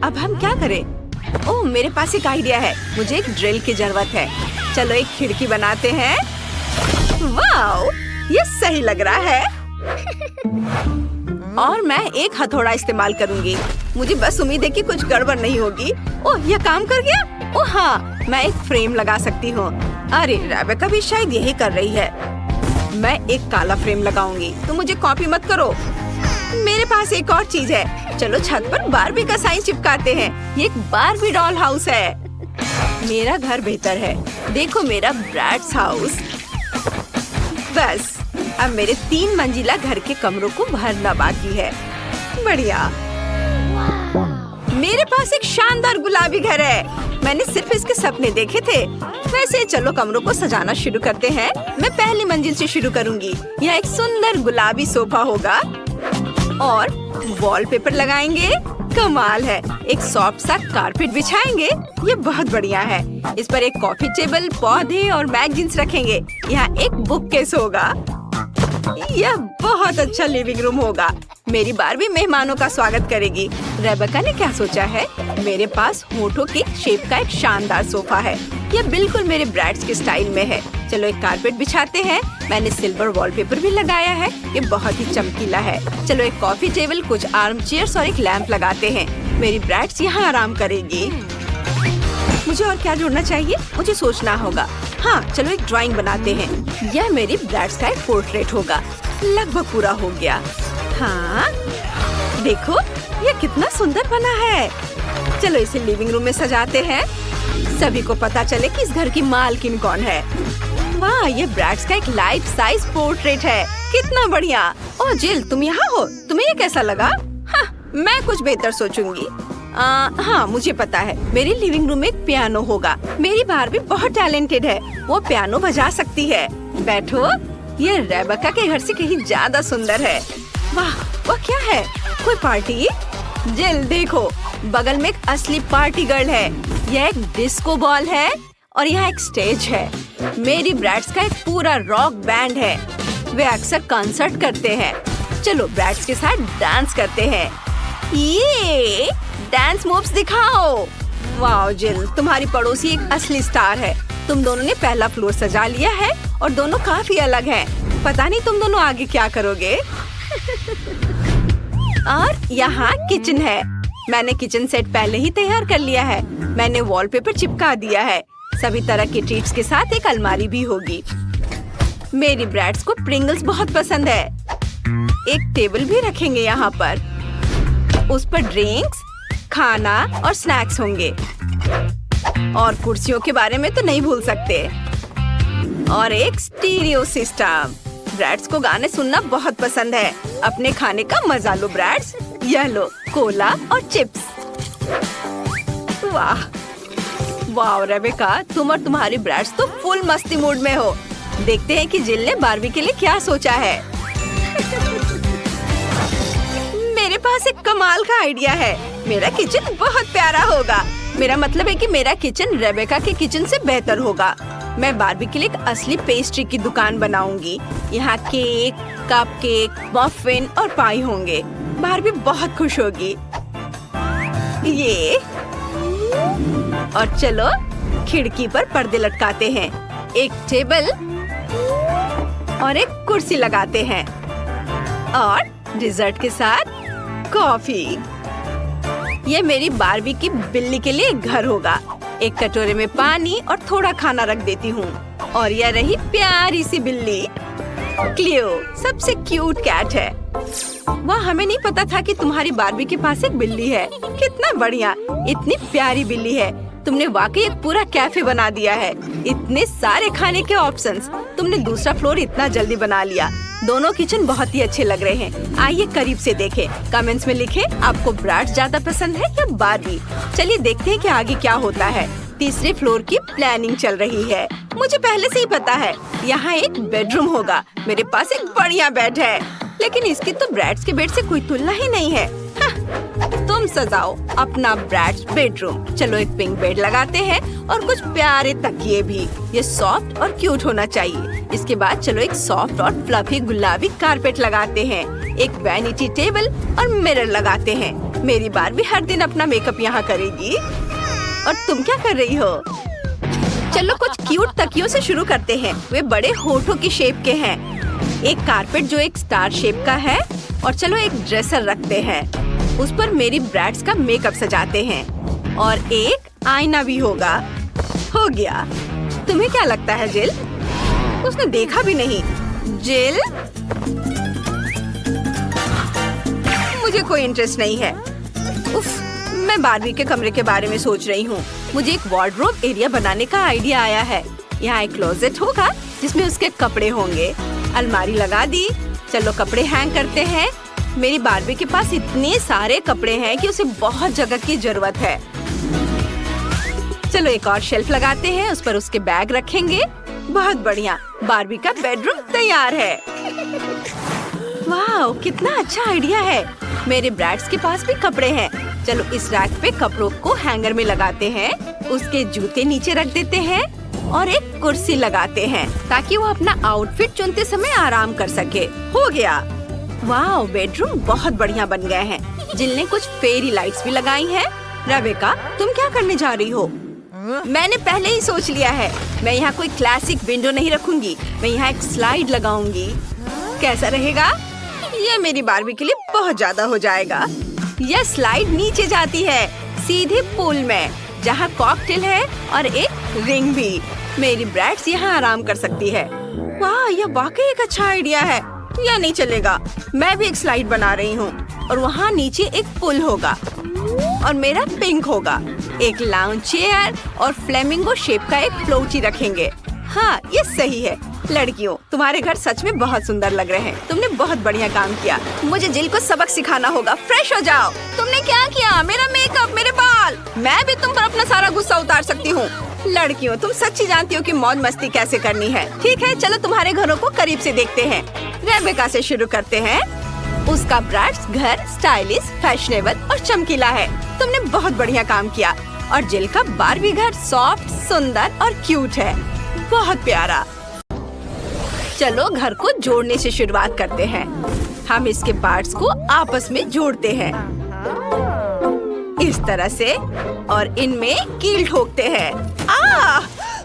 अब हम क्या करें? ओह, मेरे पास एक आइडिया है। मुझे एक ड्रिल की जरूरत है। चलो एक खिड़की बनाते हैं। वाओ, ये सही लग रहा है। और मैं एक हथौड़ा इस्तेमाल करूंगी। मुझे बस उम्मीद है कि कुछ गड़बड़ नहीं होगी। ओह, यह काम कर गया। ओह हाँ, मैं एक फ्रेम लगा सकती हूँ। अरे रेबेका भी शायद यही कर रही है। मैं एक काला फ्रेम लगाऊंगी। तो मुझे कॉपी मत करो। मेरे पास एक और चीज है। चलो छत पर बारबी का साइन चिपकाते हैं। ये एक बारबी डॉल हाउस है। मेरा घर बेहतर है। देखो मेरा ब्रैड्स हाउस। बस अब मेरे 3 मंजिला घर के कमरों को भरना बाकी है। बढ़िया। मेरे पास एक शानदार गुलाबी घर है। मैंने सिर्फ इसके सपने देखे थे। वैसे चलो कमरों को सजाना शुरू करते हैं। मैं पहली मंजिल से शुरू करूंगी। यह एक सुंदर गुलाबी सोफा होगा और वॉलपेपर लगाएंगे। कमाल है। एक सॉफ्ट सा कारपेट बिछाएंगे। ये बहुत बढ़िया है। इस पर एक कॉफी टेबल, पौधे और मैगजीन्स रखेंगे। यहाँ एक बुक केस होगा। यह बहुत अच्छा लिविंग रूम होगा। मेरी बारबी मेहमानों का स्वागत करेगी। रेबेका ने क्या सोचा है? मेरे पास होठों की शेप का एक शानदार सोफा है। यह बिल्कुल मेरे ब्रैड्स के स्टाइल में है। चलो एक कारपेट बिछाते हैं। मैंने सिल्वर वॉलपेपर भी लगाया है। ये बहुत ही चमकीला है। चलो एक कॉफी टेबल, कुछ आर्म चेयर्स और एक लैंप लगाते हैं। मेरी ब्रैड्स यहाँ आराम करेगी। मुझे और क्या जोड़ना चाहिए? मुझे सोचना होगा। हाँ, चलो एक ड्राइंग बनाते हैं। यह मेरी ब्रैड्स का एक पोर्ट्रेट होगा। लगभग पूरा हो गया। हाँ, देखो ये कितना सुंदर बना है। चलो इसे लिविंग रूम में सजाते हैं। सभी को पता चले कि इस घर की मालकिन कौन है। वाह, ये ब्रैड्स का एक लाइफ साइज पोर्ट्रेट है। कितना बढ़िया। ओह जिल, तुम यहाँ हो? तुम्हें ये कैसा लगा? हाँ, मैं कुछ बेहतर सोचूंगी। हाँ, मुझे पता है। मेरी लिविंग रूम में एक पियानो होगा। मेरी बारबी बहुत टैलेंटेड है। वो पियानो बजा सकती है। बैठो। ये रेबेका के घर से कहीं ज्यादा सुंदर है। वाह, वो क्या है? कोई पार्टी? जिल देखो, बगल में एक असली पार्टी गर्ल है। यह एक डिस्को बॉल है और यहाँ एक स्टेज है। मेरी ब्रैड्स का एक पूरा रॉक बैंड है। वे अक्सर कॉन्सर्ट करते हैं। चलो ब्रैड्स के साथ डांस करते हैं। ये डांस मूव्स दिखाओ। वाह जिल, तुम्हारी पड़ोसी एक असली स्टार है। तुम दोनों ने पहला फ्लोर सजा लिया है और दोनों काफी अलग हैं। पता नहीं तुम दोनों आगे क्या करोगे। और यहाँ किचन है। मैंने किचन सेट पहले ही तैयार कर लिया है। मैंने वॉलपेपर चिपका दिया है। सभी तरह के ट्रीट्स के साथ एक अलमारी भी होगी। मेरी ब्रैड्स को प्रिंगल्स बहुत पसंद है। एक टेबल भी रखेंगे यहाँ पर। उस पर ड्रिंक्स, खाना और स्नैक्स होंगे। और कुर्सियों के बारे में तो नहीं भूल सकते। और एक स्टीरियो सिस्टम। ब्रैड्स को गाने सुनना बहुत पसंद है। अपने खाने का मजा लो ब्रैड्स। यह लो कोला और चिप्स। वाह वाह रेबेका, तुम और तुम्हारी ब्रैड्स तो फुल मस्ती मूड में हो। देखते हैं कि जिल ने बारबी के लिए क्या सोचा है। मेरे पास एक कमाल का आइडिया है। मेरा किचन बहुत प्यारा होगा। मेरा मतलब है कि मेरा किचन रेबेका के किचन से बेहतर होगा। मैं बारबी के लिए एक असली पेस्ट्री की दुकान बनाऊंगी। यहाँ केक, कपकेक, मफिन और पाई होंगे। बारबी बहुत खुश होगी। ये और चलो खिड़की पर पर्दे लटकाते हैं, एक टेबल और एक कुर्सी लगाते हैं और डिजर्ट के साथ कॉफी। ये मेरी बारबी की बिल्ली के लिए घर होगा। एक कटोरे में पानी और थोड़ा खाना रख देती हूँ। और यह रही प्यारी सी बिल्ली क्लियो, सबसे क्यूट कैट है। वाह, हमें नहीं पता था कि तुम्हारी बारबी के पास एक बिल्ली है। कितना बढ़िया, इतनी प्यारी बिल्ली है। तुमने वाकई एक पूरा कैफे बना दिया है। इतने सारे खाने के ऑप्शंस। तुमने दूसरा फ्लोर इतना जल्दी बना लिया। दोनों किचन बहुत ही अच्छे लग रहे हैं। आइए करीब से देखें। कमेंट्स में लिखें आपको ब्रैड्स ज्यादा पसंद है या बारबी। चलिए देखते हैं कि आगे क्या होता है। तीसरे फ्लोर की प्लानिंग चल रही है। मुझे पहले से ही पता है यहाँ एक बेडरूम होगा। मेरे पास एक बढ़िया बेड है, लेकिन इसकी तो ब्रैड्स के बेड से कोई तुलना ही नहीं है। तुम सजाओ अपना ब्रैड्स बेडरूम। चलो एक पिंक बेड लगाते हैं और कुछ प्यारे तकिए भी। ये सॉफ्ट और क्यूट होना चाहिए। इसके बाद चलो एक सॉफ्ट और फ्लफी गुलाबी कारपेट लगाते हैं। एक वैनिटी टेबल और मिरर लगाते हैं। मेरी बारबी हर दिन अपना मेकअप यहाँ करेगी। और तुम क्या कर रही हो? चलो कुछ क्यूट तकियों से शुरू करते हैं। वे बड़े होठों की शेप के हैं। एक कारपेट जो एक स्टार शेप का है। और चलो एक ड्रेसर रखते हैं, उस पर मेरी ब्रैड्स का मेकअप सजाते हैं। और एक आईना भी होगा। हो गया। तुम्हें क्या लगता है जिल? उसने देखा भी नहीं। जिल, मुझे कोई इंटरेस्ट नहीं है। उफ, मैं बारबी के कमरे के बारे में सोच रही हूँ। मुझे एक वार्डरोब एरिया बनाने का आइडिया आया है। यहाँ एक क्लोजेट होगा जिसमें उसके कपड़े होंगे। अलमारी लगा दी। चलो कपड़े हैंग करते हैं। मेरी बारबी के पास इतने सारे कपड़े हैं कि उसे बहुत जगह की जरूरत है। चलो एक और शेल्फ लगाते हैं, उस पर उसके बैग रखेंगे। बहुत बढ़िया, बारबी का बेडरूम तैयार है। वाह, कितना अच्छा आइडिया है। मेरे ब्रैड्स के पास भी कपड़े हैं। चलो इस रैक पे कपड़ों को हैंगर में लगाते हैं। उसके जूते नीचे रख देते हैं और एक कुर्सी लगाते हैं ताकि वो अपना आउटफिट चुनते समय आराम कर सके। हो गया। वाह, बेडरूम बहुत बढ़िया बन गए हैं। जिल ने कुछ फेरी लाइट्स भी लगाई हैं। रेबेका, तुम क्या करने जा रही हो? मैंने पहले ही सोच लिया है। मैं यहाँ कोई क्लासिक विंडो नहीं रखूंगी। मैं यहाँ एक स्लाइड लगाऊंगी। कैसा रहेगा? ये मेरी बारबी के लिए बहुत ज्यादा हो जाएगा। यह स्लाइड नीचे जाती है सीधे पूल में, जहाँ कॉकटेल है और एक रिंग भी। मेरी ब्रैड्स यहाँ आराम कर सकती है। वाह, यह वाकई एक अच्छा आइडिया है। या नहीं चलेगा। मैं भी एक स्लाइड बना रही हूँ और वहाँ नीचे एक पुल होगा और मेरा पिंक होगा। एक लाउंज चेयर और फ्लेमिंगो शेप का एक फ्लोची रखेंगे। हाँ, ये सही है। लड़कियों, तुम्हारे घर सच में बहुत सुंदर लग रहे हैं। तुमने बहुत बढ़िया काम किया। मुझे जिल को सबक सिखाना होगा। फ्रेश हो जाओ। तुमने क्या किया? मेरा मेकअप, मेरे बाल। मैं भी तुम पर अपना सारा गुस्सा उतार सकती हूँ। लड़कियों, तुम सच्ची जानती हो कि मौज मस्ती कैसे करनी है। ठीक है, चलो तुम्हारे घरों को करीब से देखते हैं। रेबेका से शुरू करते हैं। उसका ब्रैड्स घर स्टाइलिश, फैशनेबल और चमकीला है। तुमने बहुत बढ़िया काम किया। और जिल का बारबी घर सॉफ्ट, सुंदर और क्यूट है। बहुत प्यारा। चलो घर को जोड़ने से शुरुआत करते हैं। हम इसके पार्ट्स को आपस में जोड़ते हैं इस तरह से और इनमें कील ठोकते हैं।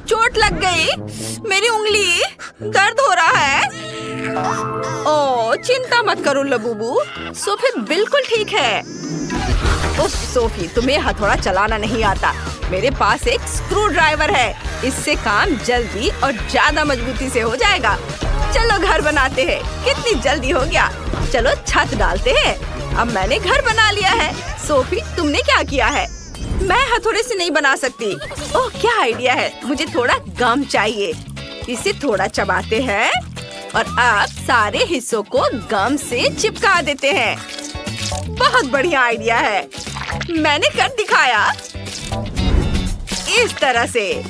चोट लग गई। मेरी उंगली, दर्द हो रहा है। ओह, चिंता मत करो लबूबू, सोफी बिल्कुल ठीक है। ओह सोफी, तुम्हें हथौड़ा चलाना नहीं आता। मेरे पास एक स्क्रू ड्राइवर है। इससे काम जल्दी और ज्यादा मजबूती से हो जाएगा। चलो घर बनाते हैं। कितनी जल्दी हो गया। चलो छत डालते हैं। अब मैंने घर बना लिया है। सोफी, तुमने क्या किया है? मैं हथौड़े से नहीं बना सकती। ओह, क्या आइडिया है। मुझे थोड़ा गम चाहिए। इसे थोड़ा चबाते हैं और अब सारे हिस्सों को गम से चिपका देते हैं। बहुत बढ़िया आइडिया है। मैंने कर दिखाया। इस तरह से।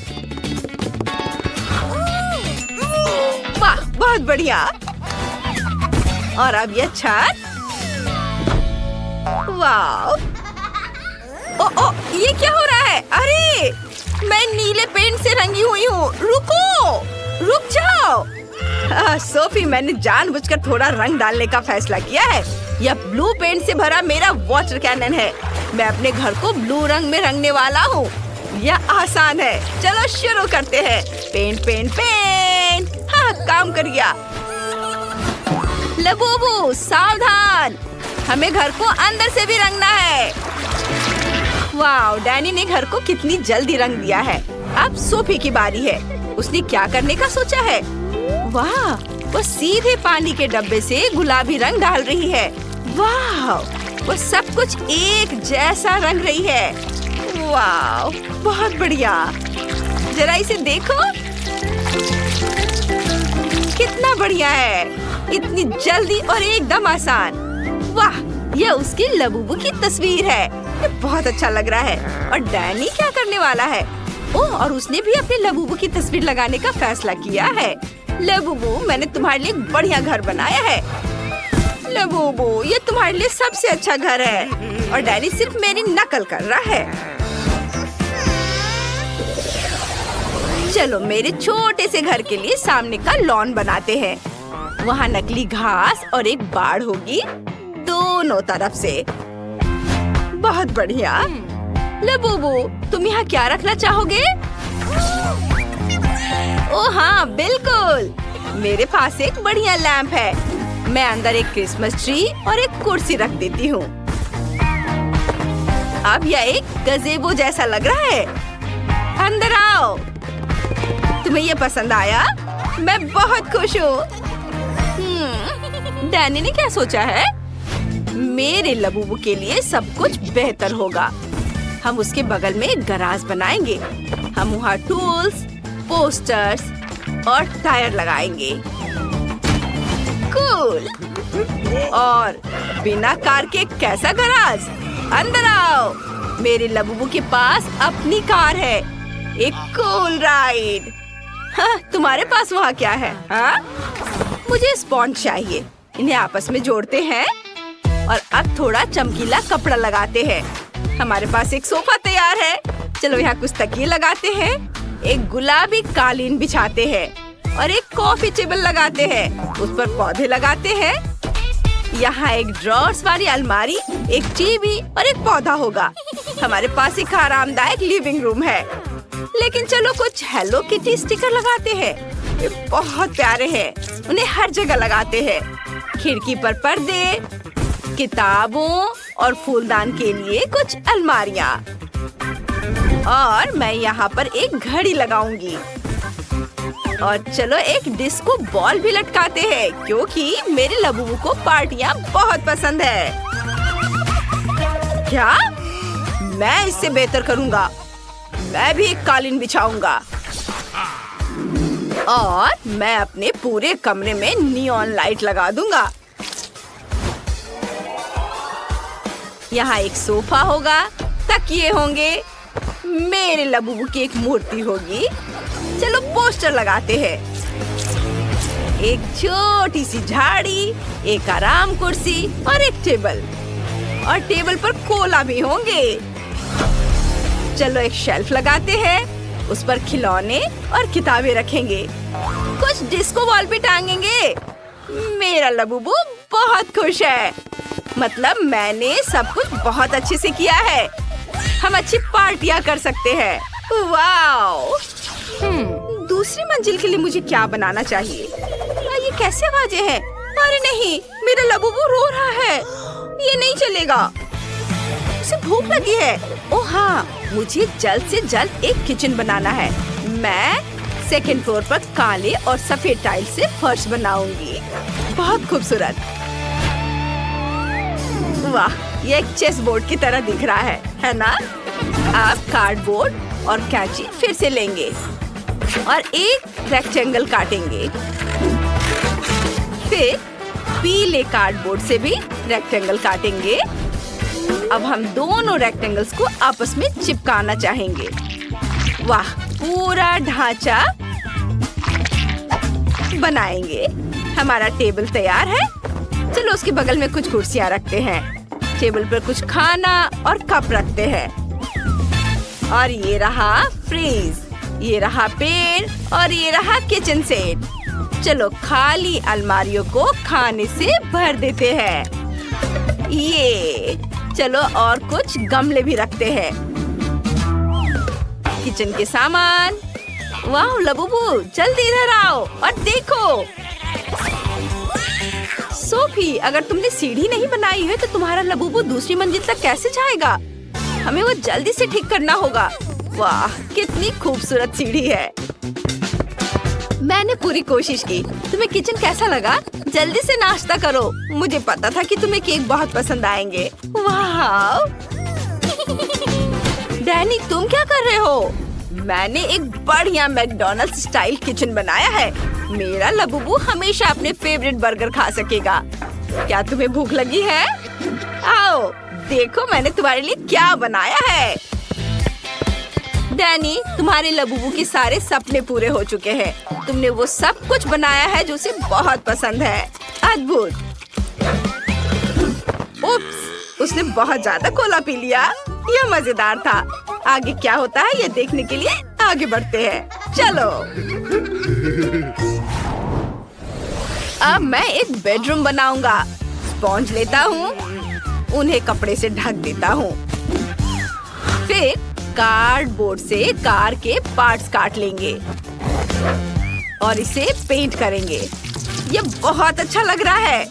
वाह, बहुत बढ़िया। और अब ये छत। वाह। ओ, ये क्या हो रहा है? अरे, मैं नीले पेंट से रंगी हुई हूँ। रुको, रुक जाओ। सोफी, मैंने जानबूझकर थोड़ा रंग डालने का फैसला किया है। यह ब्लू पेंट से भरा मेरा वाटर कैनन है। मैं अपने घर को ब्लू रंग में रंगने वाला हूँ। यह आसान है। चलो शुरू करते हैं। Paint paint paint. हाँ, काम कर गया। लबूबू सावधान, हमें घर को अंदर से भी रंगना है। वाह, डैनी ने घर को कितनी जल्दी रंग दिया है। अब सोफी की बारी है। उसने क्या करने का सोचा है? वाह, वो सीधे पानी के डब्बे से गुलाबी रंग डाल रही है। वाह, वो सब कुछ एक जैसा रंग रही है। वाह, बहुत बढ़िया। जरा इसे देखो, कितना बढ़िया है। इतनी जल्दी और एकदम आसान। वाह, यह उसकी लबूबू की तस्वीर है। ये बहुत अच्छा लग रहा है। और डैनी क्या करने वाला है? ओह, और उसने भी अपने लबूबू की तस्वीर लगाने का फैसला किया है। लबूबू, मैंने तुम्हारे लिए एक बढ़िया घर बनाया है। लबूबू, ये तुम्हारे लिए सबसे अच्छा घर है। और डैनी सिर्फ मेरी नकल कर रहा है। चलो मेरे छोटे से घर के लिए सामने का लॉन बनाते हैं। वहाँ नकली घास और एक बाड़ होगी दोनों तरफ से। बहुत बढ़िया। लबूबू, तुम यहाँ क्या रखना चाहोगे? ओह हाँ, बिल्कुल। मेरे पास एक बढ़िया लैंप है। मैं अंदर एक क्रिसमस ट्री और एक कुर्सी रख देती हूँ। अब यह एक गज़ेबो जैसा लग रहा है। अंदर आओ। तुम्हें ये पसंद आया? मैं बहुत खुश हूँ। डैनी ने क्या सोचा है? मेरे लबूबू के लिए सब कुछ बेहतर होगा। हम उसके बगल में एक गराज बनाएंगे। हम वहाँ टूल्स, पोस्टर्स और टायर लगाएंगे। कूल। और बिना कार के कैसा गराज? अंदर आओ। मेरे लबूबू के पास अपनी कार है। एक कूल राइड। हाँ, तुम्हारे पास वहाँ क्या है? हाँ? मुझे स्पॉन्ज चाहिए। इन्हें आपस में जोड़ते हैं और अब थोड़ा चमकीला कपड़ा लगाते हैं। हमारे पास एक सोफा तैयार है। चलो यहाँ कुछ तकिए लगाते हैं। एक गुलाबी कालीन बिछाते हैं और एक कॉफी टेबल लगाते हैं। उस पर पौधे लगाते हैं। यहाँ एक ड्रॉर्स वाली अलमारी, एक टीवी और एक पौधा होगा। हमारे पास एक आरामदायक लिविंग रूम है। लेकिन चलो कुछ हेलो किटी स्टिकर लगाते हैं। ये बहुत प्यारे हैं। उन्हें हर जगह लगाते हैं। खिड़की पर पर्दे, किताबों और फूलदान के लिए कुछ अलमारियाँ। और मैं यहाँ पर एक घड़ी लगाऊंगी। और चलो एक डिस्को बॉल भी लटकाते हैं, क्योंकि मेरे लबूबू को पार्टियाँ बहुत पसंद है। क्या? मैं इससे बेहतर करूँगा। मैं भी एक कालीन बिछाऊंगा। और मैं अपने पूरे कमरे में नियॉन लाइट लगा दूंगा। यहाँ एक सोफा होगा, तकिए होंगे, मेरे लबूबू की एक मूर्ति होगी। चलो पोस्टर लगाते हैं। एक छोटी सी झाड़ी, एक आराम कुर्सी और एक टेबल। और टेबल पर कोला भी होंगे। चलो एक शेल्फ लगाते हैं। उस पर खिलौने और किताबें रखेंगे। कुछ डिस्को बॉल भी टांगेंगे। मेरा लबूबू बहुत खुश है। मतलब मैंने सब कुछ बहुत अच्छे से किया है। हम अच्छी पार्टियां कर सकते हैं। वाओ! दूसरी मंजिल के लिए मुझे क्या बनाना चाहिए? ये कैसे आवाजें हैं? अरे नहीं, मेरा लबूबू रो रहा है। ये नहीं चलेगा। उसे भूख लगी है। ओह हाँ, मुझे जल्द से जल्द एक किचन बनाना है। मैं सेकंड फ्लोर पर काले और सफेद टाइल से फर्श बनाऊंगी। बहुत खूबसूरत। वाह, ये एक चेस बोर्ड की तरह दिख रहा है ना? आप कार्डबोर्ड और कैंची फिर से लेंगे और एक रेक्टेंगल काटेंगे। फिर पीले कार्डबोर्ड से भी रेक्टेंगल काटेंगे। अब हम दोनों रेक्टेंगल्स को आपस में चिपकाना चाहेंगे। वाह, पूरा ढांचा बनाएंगे। हमारा टेबल तैयार है। चलो उसके बगल में कुछ कुर्सियां रखते हैं। टेबल पर कुछ खाना और कप रखते हैं। और ये रहा फ्रीज, ये रहा पेन और ये रहा किचन सेट। चलो खाली अलमारियों को खाने से भर देते हैं। ये चलो और कुछ गमले भी रखते हैं। किचन के सामान। वाह लबूबू, जल्दी इधर आओ और देखो। सोफी, अगर तुमने सीढ़ी नहीं बनाई है तो तुम्हारा लबूबू दूसरी मंजिल तक कैसे जाएगा? हमें वो जल्दी से ठीक करना होगा। वाह, कितनी खूबसूरत सीढ़ी है। मैंने पूरी कोशिश की। तुम्हें किचन कैसा लगा? जल्दी से नाश्ता करो। मुझे पता था कि तुम्हें केक बहुत पसंद आएंगे। वाह! डैनी, तुम क्या कर रहे हो? मैंने एक बढ़िया मैकडॉनल्ड्स स्टाइल किचन बनाया है। मेरा लबूबू हमेशा अपने फेवरेट बर्गर खा सकेगा। क्या तुम्हें भूख लगी है? आओ, देखो मैंने तुम्हारे लिए क्या बनाया है। डैनी, तुम्हारे लबूबू के सारे सपने पूरे हो चुके हैं। तुमने वो सब कुछ बनाया है जो उसे बहुत पसंद है। अद्भुत। उप्स, उसने बहुत ज्यादा कोला पी लिया। यह मजेदार था। आगे क्या होता है ये देखने के लिए आगे बढ़ते हैं। चलो। अब मैं एक बेडरूम बनाऊंगा। स्पॉन्ज लेता हूँ, उन्हें कपड़े से ढक देता हूँ। फिर कार्डबोर्ड से कार के पार्ट्स काट लेंगे और इसे पेंट करेंगे। ये बहुत अच्छा लग रहा है।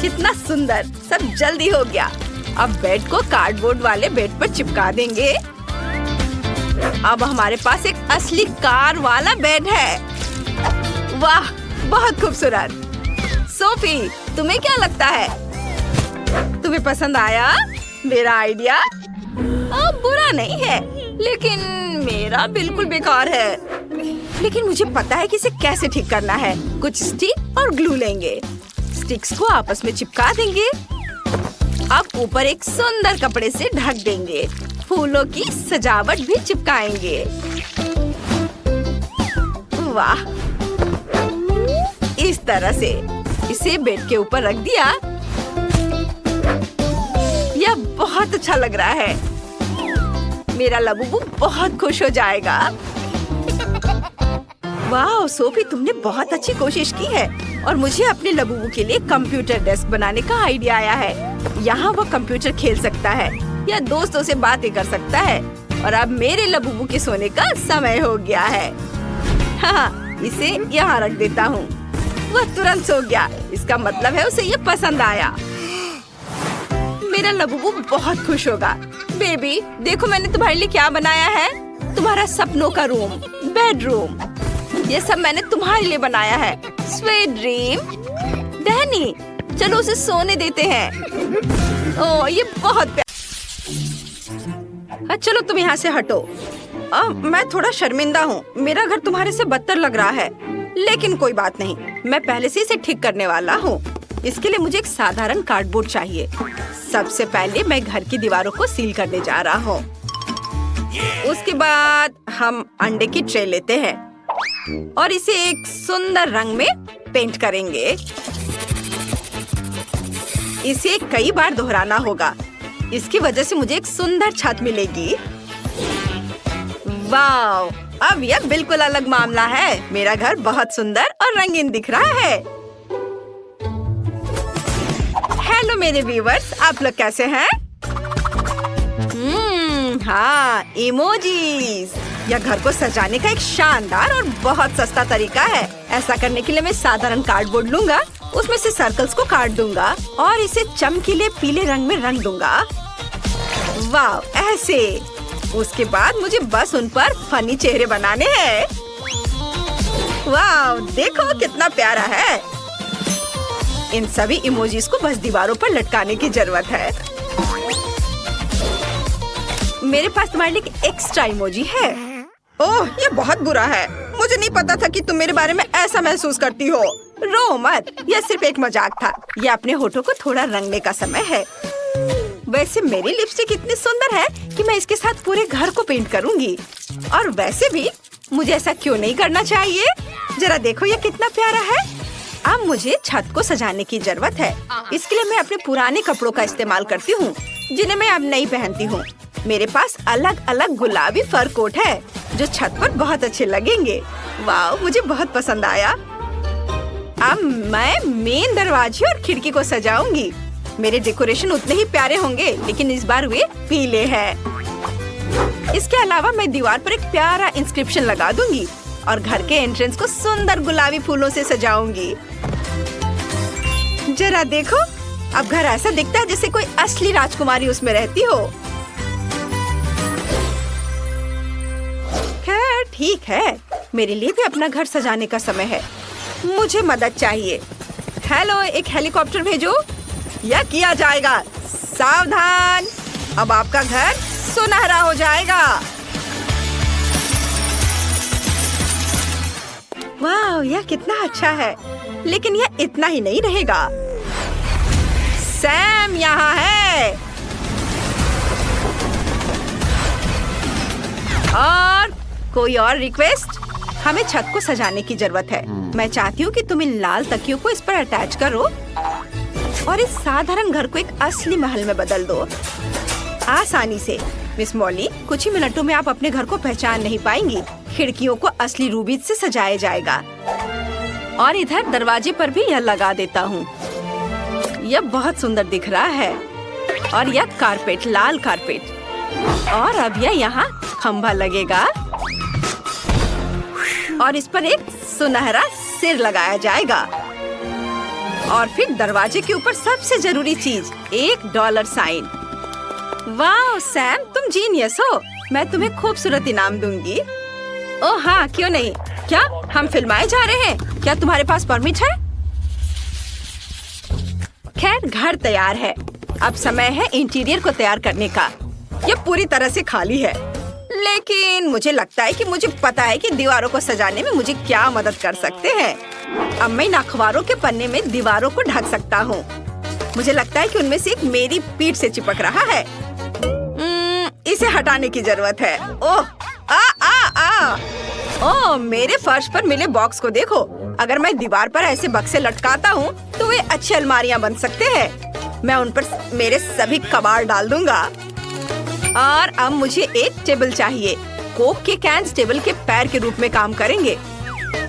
कितना सुंदर, सब जल्दी हो गया। अब बेड को कार्डबोर्ड वाले बेड पर चिपका देंगे। अब हमारे पास एक असली कार वाला बेड है। वाह, बहुत खूबसूरत। सोफी, तुम्हें क्या लगता है? तुम्हें पसंद आया मेरा आइडिया? बुरा नहीं है, लेकिन मेरा बिल्कुल बेकार है। लेकिन मुझे पता है कि इसे कैसे ठीक करना है। कुछ स्टिक और ग्लू लेंगे। स्टिक्स को आपस में चिपका देंगे। अब ऊपर एक सुंदर कपड़े से ढक देंगे। फूलों की सजावट भी चिपकाएंगे। वाह, इस तरह से इसे बेड के ऊपर रख दिया। यह बहुत अच्छा लग रहा है। मेरा लबूबू बहुत खुश हो जाएगा। वाह सोफी, तुमने बहुत अच्छी कोशिश की है। और मुझे अपने लबूबू के लिए कंप्यूटर डेस्क बनाने का आइडिया आया है। यहाँ वो कंप्यूटर खेल सकता है या दोस्तों से बातें कर सकता है। और अब मेरे लबूबू के सोने का समय हो गया है। हाँ, इसे यहाँ रख देता हूँ। वह तुरंत सो गया। इसका मतलब है उसे ये पसंद आया। मेरा लबूबू बहुत खुश होगा। बेबी, देखो मैंने तुम्हारे लिए क्या बनाया है। तुम्हारा सपनों का रूम, बेडरूम। ये सब मैंने तुम्हारे लिए बनाया है। Sweet dream. डैनी, चलो उसे सोने देते हैं। ओह, ये बहुत चलो तुम यहाँ से हटो। मैं थोड़ा शर्मिंदा हूँ। मेरा घर तुम्हारे से बदतर लग रहा है, लेकिन कोई बात नहीं। मैं पहले से इसे ठीक करने वाला हूँ। इसके लिए मुझे एक साधारण कार्डबोर्ड चाहिए। सबसे पहले मैं घर की दीवारों को सील करने जा रहा हूँ। उसके बाद हम अंडे की ट्रे लेते हैं और इसे एक सुंदर रंग में पेंट करेंगे। इसे कई बार दोहराना होगा। इसकी वजह से मुझे एक सुंदर छत मिलेगी। वाव, अब यह बिल्कुल अलग मामला है। मेरा घर बहुत सुंदर और रंगीन दिख रहा है। हेलो मेरे व्यूवर्स, आप लोग कैसे हैं? हाँ, इमोजीज। यह घर को सजाने का एक शानदार और बहुत सस्ता तरीका है। ऐसा करने के लिए मैं साधारण कार्डबोर्ड लूंगा, उसमें से सर्कल्स को काट दूंगा और इसे चमकीले पीले रंग में रंग दूंगा। वाह, ऐसे। उसके बाद मुझे बस उन पर फनी चेहरे बनाने हैं। वाह, देखो कितना प्यारा है। इन सभी इमोजीज को बस दीवारों पर लटकाने की जरूरत है। मेरे पास तुम्हारे लिए एक एक्स्ट्रा इमोजी है। ओह, ये बहुत बुरा है। मुझे नहीं पता था कि तुम मेरे बारे में ऐसा महसूस करती हो। रो मत, यह सिर्फ एक मजाक था। यह अपने होठों को थोड़ा रंगने का समय है। वैसे मेरी लिपस्टिक इतनी सुंदर है कि मैं इसके साथ पूरे घर को पेंट करूंगी। और वैसे भी मुझे ऐसा क्यों नहीं करना चाहिए? जरा देखो ये कितना प्यारा है। अब मुझे छत को सजाने की जरूरत है। इसके लिए मैं अपने पुराने कपड़ों का इस्तेमाल करती हूँ, जिन्हें मैं अब नहीं पहनती हूँ। मेरे पास अलग अलग गुलाबी फर कोट है जो छत पर बहुत अच्छे लगेंगे। वाह, मुझे बहुत पसंद आया। अब मैं मेन दरवाजे और खिड़की को सजाऊंगी। मेरे डेकोरेशन उतने ही प्यारे होंगे, लेकिन इस बार वे पीले हैं। इसके अलावा मैं दीवार पर एक प्यारा इंस्क्रिप्शन लगा दूंगी और घर के एंट्रेंस को सुंदर गुलाबी फूलों से सजाऊंगी। जरा देखो, अब घर ऐसा दिखता है जैसे कोई असली राजकुमारी उसमें रहती हो। खैर ठीक है, मेरे लिए भी अपना घर सजाने का समय है। मुझे मदद चाहिए। हेलो, एक हेलीकॉप्टर भेजो। यह किया जाएगा। सावधान, अब आपका घर सुनहरा हो जाएगा। वाह, यह कितना अच्छा है। लेकिन यह इतना ही नहीं रहेगा। सैम यहाँ है। और कोई और रिक्वेस्ट? हमें छत को सजाने की जरूरत है। मैं चाहती हूँ कि तुम इन लाल तकियों को इस पर अटैच करो और इस साधारण घर को एक असली महल में बदल दो। आसानी से। मिस मॉली, कुछ ही मिनटों में आप अपने घर को पहचान नहीं पाएंगी। खिड़कियों को असली रूबी से सजाया जाएगा और इधर दरवाजे पर भी यह लगा देता हूँ। यह बहुत सुंदर दिख रहा है। और यह कारपेट, लाल कारपेट। और अब यह यहाँ खंभा लगेगा और इस पर एक सुनहरा सिर लगाया जाएगा। और फिर दरवाजे के ऊपर सबसे जरूरी चीज, एक डॉलर साइन। वाह सैम, तुम जीनियस हो। मैं तुम्हें खूबसूरत इनाम दूंगी। ओह हाँ, क्यों नहीं। क्या हम फिल्माए जा रहे हैं? क्या तुम्हारे पास परमिट है? खैर, घर तैयार है। अब समय है इंटीरियर को तैयार करने का। यह पूरी तरह से खाली है, लेकिन मुझे लगता है कि मुझे पता है कि दीवारों को सजाने में मुझे क्या मदद कर सकते हैं। अब मैं इन अखबारों के पन्ने में दीवारों को ढक सकता हूँ। मुझे लगता है कि उनमें से एक मेरी पीठ से चिपक रहा है। इसे हटाने की जरूरत है। ओह आ आ आ ओह, मेरे फर्श पर मिले बॉक्स को देखो। अगर मैं दीवार पर ऐसे बक्से लटकाता हूँ तो वे अच्छी अलमारियाँ बन सकते हैं। मैं उन पर मेरे सभी कबाड़ डाल दूंगा। और अब मुझे एक टेबल चाहिए। कोक के कैंस टेबल के पैर के रूप में काम करेंगे।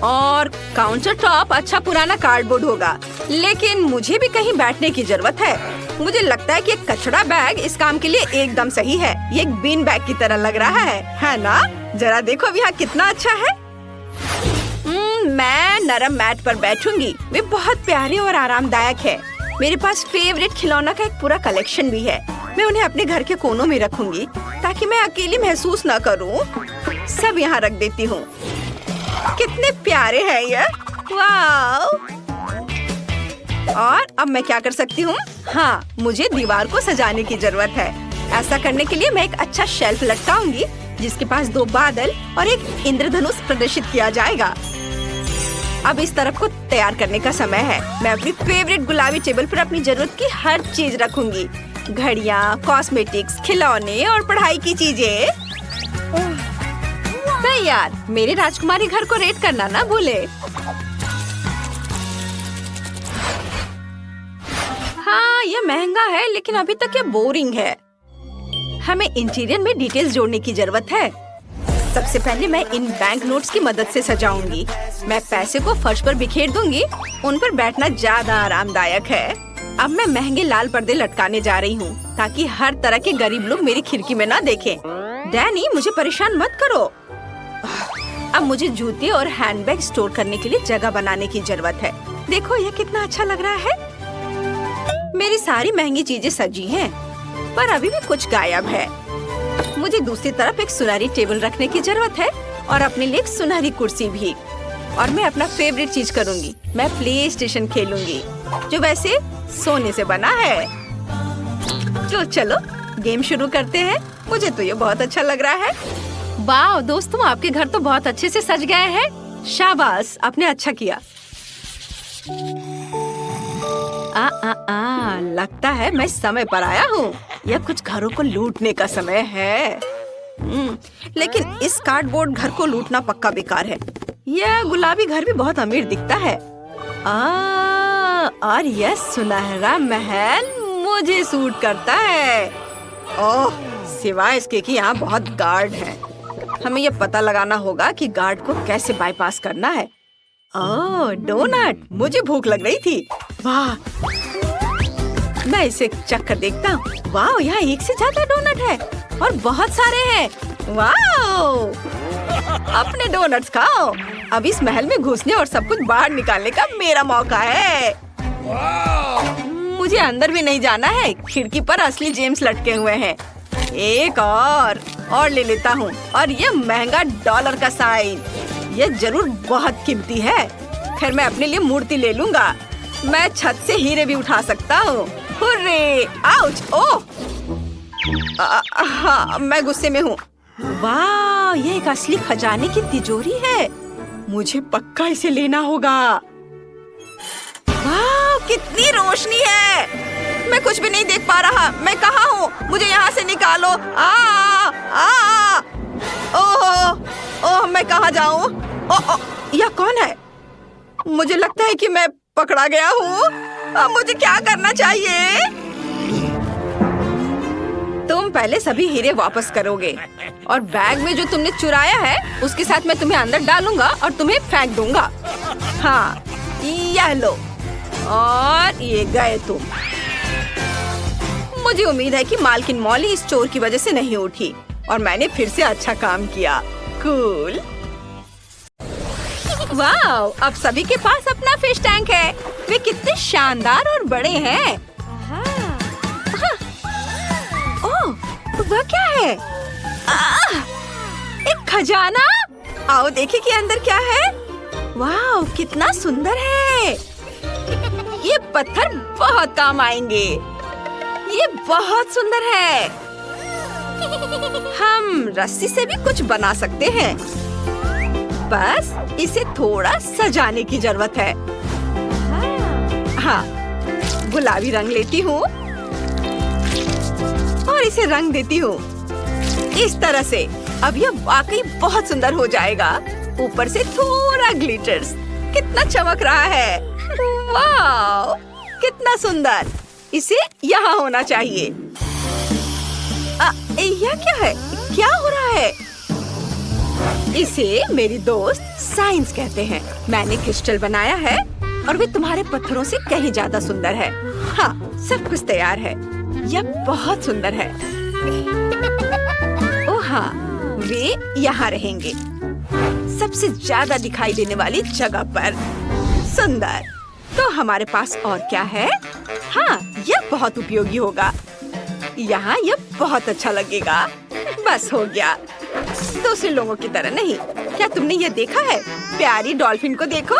और काउंटर टॉप अच्छा पुराना कार्डबोर्ड होगा, लेकिन मुझे भी कहीं बैठने की जरूरत है। मुझे लगता है कि एक कचरा बैग इस काम के लिए एकदम सही है। ये एक बीन बैग की तरह लग रहा है ना? जरा देखो अब यहाँ कितना अच्छा है। मैं नरम मैट पर बैठूंगी। वे बहुत प्यारे और आरामदायक है। मेरे पास फेवरेट खिलौना का एक पूरा कलेक्शन भी है। मैं उन्हें अपने घर के कोनों में रखूंगी ताकि मैं अकेली महसूस न करूं। सब यहाँ रख देती हूँ। कितने प्यारे हैं ये। वाह! और अब मैं क्या कर सकती हूँ? हाँ, मुझे दीवार को सजाने की जरूरत है। ऐसा करने के लिए मैं एक अच्छा शेल्फ लटकाऊंगी जिसके पास 2 बादल और एक इंद्रधनुष प्रदर्शित किया जाएगा। अब इस तरफ को तैयार करने का समय है। मैं अपनी फेवरेट गुलाबी टेबल पर अपनी जरूरत की हर चीज रखूंगी। घड़ियाँ, कॉस्मेटिक्स, खिलौने और पढ़ाई की चीजें। तैयार। मेरे राजकुमारी घर को रेट करना ना भूले। हाँ, यह महंगा है, लेकिन अभी तक यह बोरिंग है। हमें इंटीरियर में डिटेल्स जोड़ने की जरूरत है। सबसे पहले मैं इन बैंक नोट्स की मदद से सजाऊंगी। मैं पैसे को फर्श पर बिखेर दूंगी। उन पर बैठना ज्यादा आरामदायक है। अब मैं महंगे लाल पर्दे लटकाने जा रही हूँ ताकि हर तरह के गरीब लोग मेरी खिड़की में ना देखें। डैनी, मुझे परेशान मत करो। अब मुझे जूते और हैंडबैग स्टोर करने के लिए जगह बनाने की जरूरत है। देखो यह कितना अच्छा लग रहा है। मेरी सारी महंगी चीजें सजी हैं, पर अभी भी कुछ गायब है। मुझे दूसरी तरफ एक सुनहरी टेबल रखने की जरूरत है और अपने लिए एक सुनहरी कुर्सी भी। और मैं अपना फेवरेट चीज करूंगी। मैं प्ले स्टेशन खेलूंगी, जो वैसे सोने से बना है। तो चलो गेम शुरू करते हैं। मुझे तो ये बहुत अच्छा लग रहा है। वाह दोस्तों, आपके घर तो बहुत अच्छे से सज गए हैं। शाबाश, आपने अच्छा किया। लगता है मैं समय पर आया हूँ। यह कुछ घरों को लूटने का समय है। लेकिन इस कार्डबोर्ड घर को लूटना पक्का बेकार है। यह गुलाबी घर भी बहुत अमीर दिखता है। और यह सुनहरा महल मुझे सूट करता है। ओह, सिवाय इसके कि यहाँ बहुत गार्ड हैं। हमें यह पता लगाना होगा कि गार्ड को कैसे बाईपास करना है। ओह, डोनट। मुझे भूख लग रही थी। वाह, मैं इसे चख कर देखता हूँ। वाह, यहाँ एक से ज्यादा डोनट है और बहुत सारे हैं। वाह, अपने डोनट्स खाओ। अब इस महल में घुसने और सब कुछ बाहर निकालने का मेरा मौका है। मुझे अंदर भी नहीं जाना है। खिड़की पर असली जेम्स लटके हुए हैं। एक और ले लेता हूँ। और ये महंगा डॉलर का साइन, ये जरूर बहुत कीमती है। खैर, मैं अपने लिए मूर्ति ले लूंगा। मैं छत से हीरे भी उठा सकता हूँ। हुर्रे! आउच! ओह! हाँ, मैं गुस्से में हूँ। वाह, ये एक असली खजाने की तिजोरी है। मुझे पक्का इसे लेना होगा। वाह, कितनी रोशनी है। मैं कुछ भी नहीं देख पा रहा। मैं कहाँ हूँ? मुझे यहाँ से निकालो। ओह, मैं कहाँ जाऊँ? ओह, यह कौन है? मुझे लगता है कि मैं पकड़ा गया हूँ। अब मुझे क्या करना चाहिए? तुम पहले सभी हीरे वापस करोगे और बैग में जो तुमने चुराया है उसके साथ मैं तुम्हें अंदर डालूंगा और तुम्हें फेंक दूंगा। हाँ, यह लो। और ये गए तुम। मुझे उम्मीद है कि मालकिन मॉली इस चोर की वजह से नहीं उठी और मैंने फिर से अच्छा काम किया। कूल। वाओ, अब सभी के पास अपना फिश टैंक है। वे कितने शानदार और बड़े हैं। ओह, वह क्या है? एक खजाना। आओ देखें कि अंदर क्या है। वाओ, कितना सुंदर है। ये पत्थर बहुत काम आएंगे। ये बहुत सुंदर है। हम रस्सी से भी कुछ बना सकते हैं। बस इसे थोड़ा सजाने की जरूरत है। हाँ, गुलाबी रंग लेती हूँ और इसे रंग देती हूँ इस तरह से। अब यह वाकई बहुत सुंदर हो जाएगा। ऊपर से थोड़ा ग्लिटर्स। कितना चमक रहा है। वाह, कितना सुंदर। इसे यहाँ होना चाहिए। यह क्या है? क्या हो रहा है? इसे मेरी दोस्त साइंस कहते हैं। मैंने क्रिस्टल बनाया है और वे तुम्हारे पत्थरों से कहीं ज्यादा सुंदर है। हाँ, सब कुछ तैयार है। यह बहुत सुंदर है। ओह हाँ, वे यहाँ रहेंगे, सबसे ज्यादा दिखाई देने वाली जगह पर। सुंदर। तो हमारे पास और क्या है? हाँ, यह बहुत उपयोगी होगा। यहाँ यह बहुत अच्छा लगेगा। बस हो गया। दूसरे लोगों की तरह नहीं। क्या तुमने ये देखा है? प्यारी डॉल्फिन को देखो।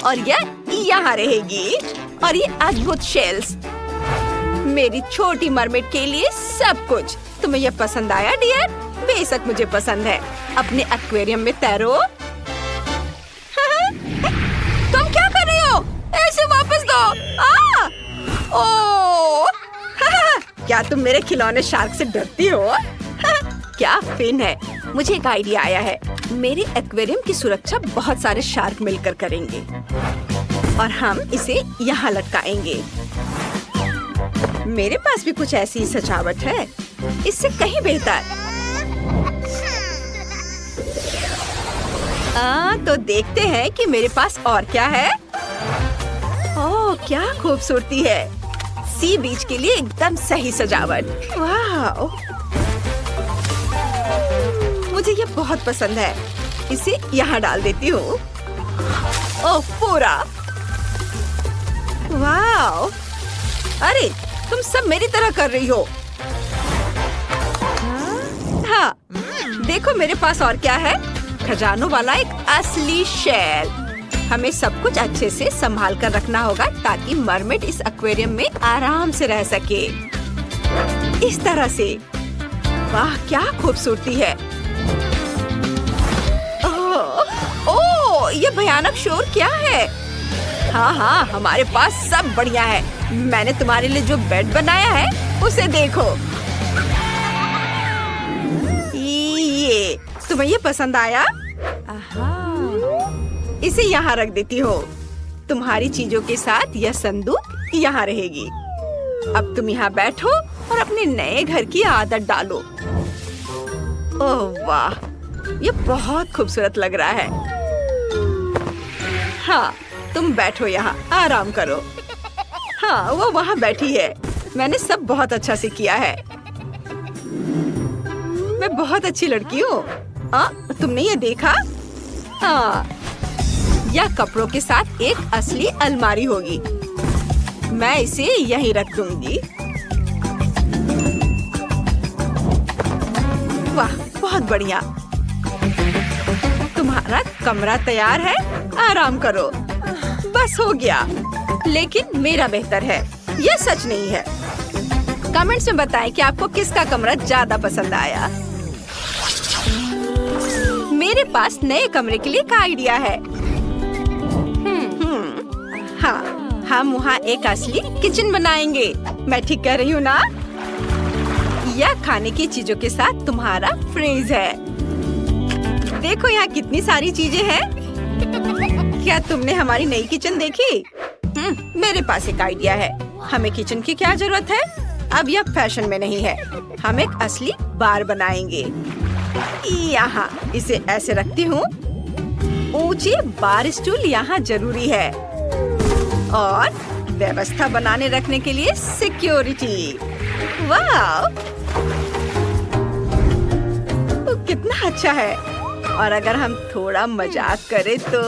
और यह यहाँ रहेगी। और ये अद्भुत शेल्स। मेरी छोटी मरमेड के लिए सब कुछ। तुम्हें यह पसंद आया डियर? बेशक मुझे पसंद है। अपने एक्वेरियम में तैरो। तुम क्या कर रही हो? ऐसे वापस दो। ओह, क्या तुम मेरे खिलौने शार्क से डरती हो? क्या फिन है। मुझे एक आइडिया आया है। मेरे एक्वेरियम की सुरक्षा बहुत सारे शार्क मिलकर करेंगे और हम इसे यहाँ लटकाएंगे। मेरे पास भी कुछ ऐसी सजावट है, इससे कहीं बेहतर। तो देखते हैं कि मेरे पास और क्या है। ओह, क्या खूबसूरती है। सी बीच के लिए एकदम सही सजावट। वाह, मुझे ये बहुत पसंद है। इसे यहाँ डाल देती हूँ। ओह, पूरा। वाह, अरे तुम सब मेरी तरह कर रही हो। हाँ, देखो मेरे पास और क्या है। खजानों वाला एक असली शेल। हमें सब कुछ अच्छे से संभाल कर रखना होगा ताकि मरमेड इस एक्वेरियम में आराम से रह सके। इस तरह से। वाह, क्या खूबसूरती है। ओह, ये भयानक शोर क्या है? हाँ हाँ, हमारे पास सब बढ़िया है। मैंने तुम्हारे लिए जो बेड बनाया है उसे देखो। ये तुम्हें ये पसंद आया? इसे यहाँ रख देती हो। तुम्हारी चीजों के साथ यह संदूक यहाँ रहेगी। अब तुम यहाँ बैठो और अपने नए घर की आदत डालो। ओह वाह, ये बहुत खूबसूरत लग रहा है। हाँ, तुम बैठो यहाँ, आराम करो। हाँ, वो वहाँ बैठी है। मैंने सब बहुत अच्छा से किया है। मैं बहुत अच्छी लड़की हूँ। तुमने ये देखा? हाँ, यह कपड़ों के साथ एक असली अलमारी होगी। मैं इसे यहीं रख दूंगी। वाह, बहुत बढ़िया। तुम्हारा कमरा तैयार है, आराम करो। बस हो गया। लेकिन मेरा बेहतर है, यह सच नहीं है। कमेंट्स में बताएं कि आपको किसका कमरा ज्यादा पसंद आया। मेरे पास नए कमरे के लिए एक आइडिया है। हाँ, हम वहाँ एक असली किचन बनाएंगे। मैं ठीक कह रही हूँ ना? यह खाने की चीजों के साथ तुम्हारा फ्रिज है। देखो यहाँ कितनी सारी चीजें हैं। क्या तुमने हमारी नई किचन देखी? मेरे पास एक आइडिया है। हमें किचन की क्या जरूरत है? अब यह फैशन में नहीं है। हम एक असली बार बनाएंगे। यहाँ इसे ऐसे रखती हूँ। ऊंचे बार स्टूल यहाँ जरूरी है और व्यवस्था बनाने रखने के लिए सिक्योरिटी। वाह, कितना अच्छा है। और अगर हम थोड़ा मजाक करें तो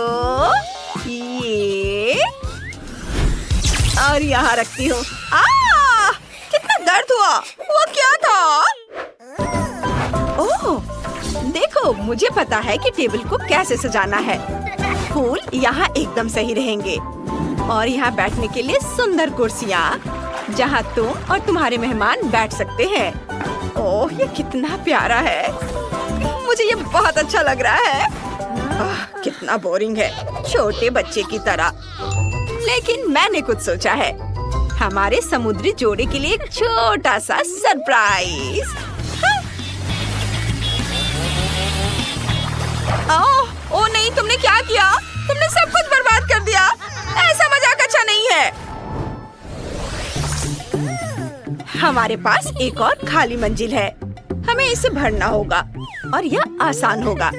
ये और यहाँ रखती हूँ। कितना दर्द हुआ। वो क्या था? ओह, देखो, मुझे पता है कि टेबल को कैसे सजाना है। फूल यहाँ एकदम सही रहेंगे और यहाँ बैठने के लिए सुंदर कुर्सियाँ जहाँ तुम और तुम्हारे मेहमान बैठ सकते हैं। ओह, ये कितना प्यारा है। मुझे ये बहुत अच्छा लग रहा है। कितना बोरिंग है, छोटे बच्चे की तरह। लेकिन मैंने कुछ सोचा है। हमारे समुद्री जोड़े के लिए एक छोटा सा सरप्राइज। ओह नहीं, तुमने क्या किया? तुमने सब कुछ बर्बाद कर दिया। ऐसा मजाक अच्छा नहीं है। हमारे पास एक और खाली मंजिल है। हमें इसे भरना होगा और यह आसान होगा।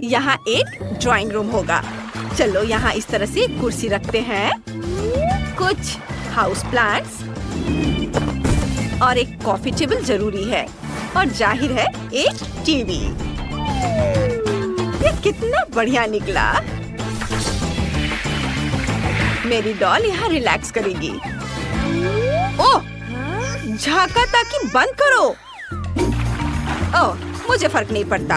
यहाँ एक ड्राइंग रूम होगा। चलो यहाँ इस तरह से एक कुर्सी रखते हैं, कुछ हाउस प्लांट्स और एक कॉफी टेबल जरूरी है और जाहिर है एक टीवी। ये कितना बढ़िया निकला। मेरी डॉल यहाँ रिलैक्स करेगी। ओह, झांका ताकि बंद करो। ओह, मुझे फर्क नहीं पड़ता।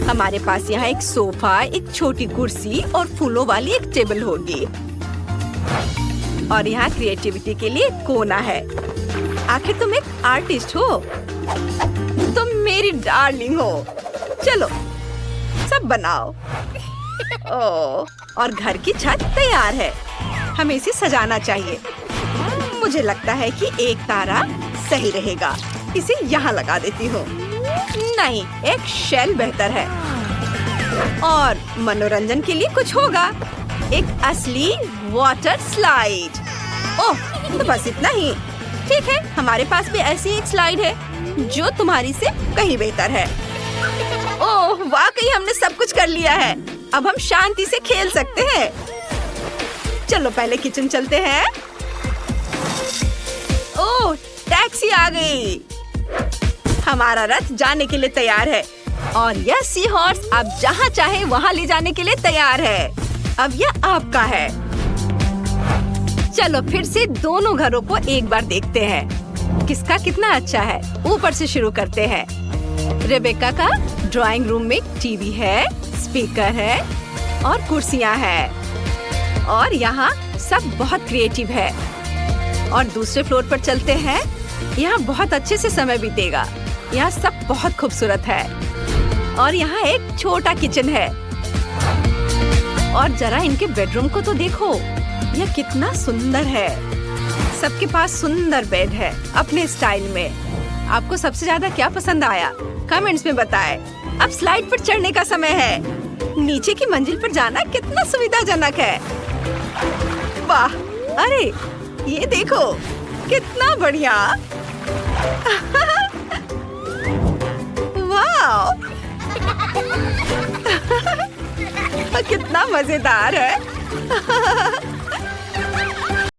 हमारे पास यहाँ एक सोफा, एक छोटी कुर्सी और फूलों वाली एक टेबल होगी और यहाँ क्रिएटिविटी के लिए कोना है। आखिर तुम एक आर्टिस्ट हो। तुम मेरी डार्लिंग हो। चलो सब बनाओ। ओह, और घर की छत तैयार है। हमें इसे सजाना चाहिए। मुझे लगता है कि एक तारा सही रहेगा। इसे यहाँ लगा देती हूँ। नहीं, एक शेल बेहतर है। और मनोरंजन के लिए कुछ होगा। एक असली वाटर स्लाइड। ओह, तो बस इतना ही। ठीक है, हमारे पास भी ऐसी एक स्लाइड है जो तुम्हारी से कहीं बेहतर है। ओह, वाकई हमने सब कुछ कर लिया है। अब हम शांति से खेल सकते हैं। चलो पहले किचन चलते हैं। ओह, टैक्सी आ गई। हमारा रथ जाने के लिए तैयार है और यह सी हॉर्स आप जहाँ चाहे वहाँ ले जाने के लिए तैयार है। अब यह आपका है। चलो फिर से दोनों घरों को एक बार देखते हैं किसका कितना अच्छा है। ऊपर से शुरू करते हैं। रेबेका का ड्राइंग रूम में टीवी है, स्पीकर है और कुर्सियाँ हैं और यहाँ सब बहुत क्रिएटिव है। और दूसरे फ्लोर पर चलते हैं। यहाँ बहुत अच्छे से समय बीतेगा। यहाँ सब बहुत खूबसूरत है और यहाँ एक छोटा किचन है। और जरा इनके बेडरूम को तो देखो, यह कितना सुंदर है। सबके पास सुंदर बेड है अपने स्टाइल में। आपको सबसे ज्यादा क्या पसंद आया? कमेंट्स में बताएं। अब स्लाइड पर चढ़ने का समय है। नीचे की मंजिल पर जाना कितना सुविधाजनक है। वाह, अरे ये देखो कितना बढ़िया। वाह, कितना मजेदार है।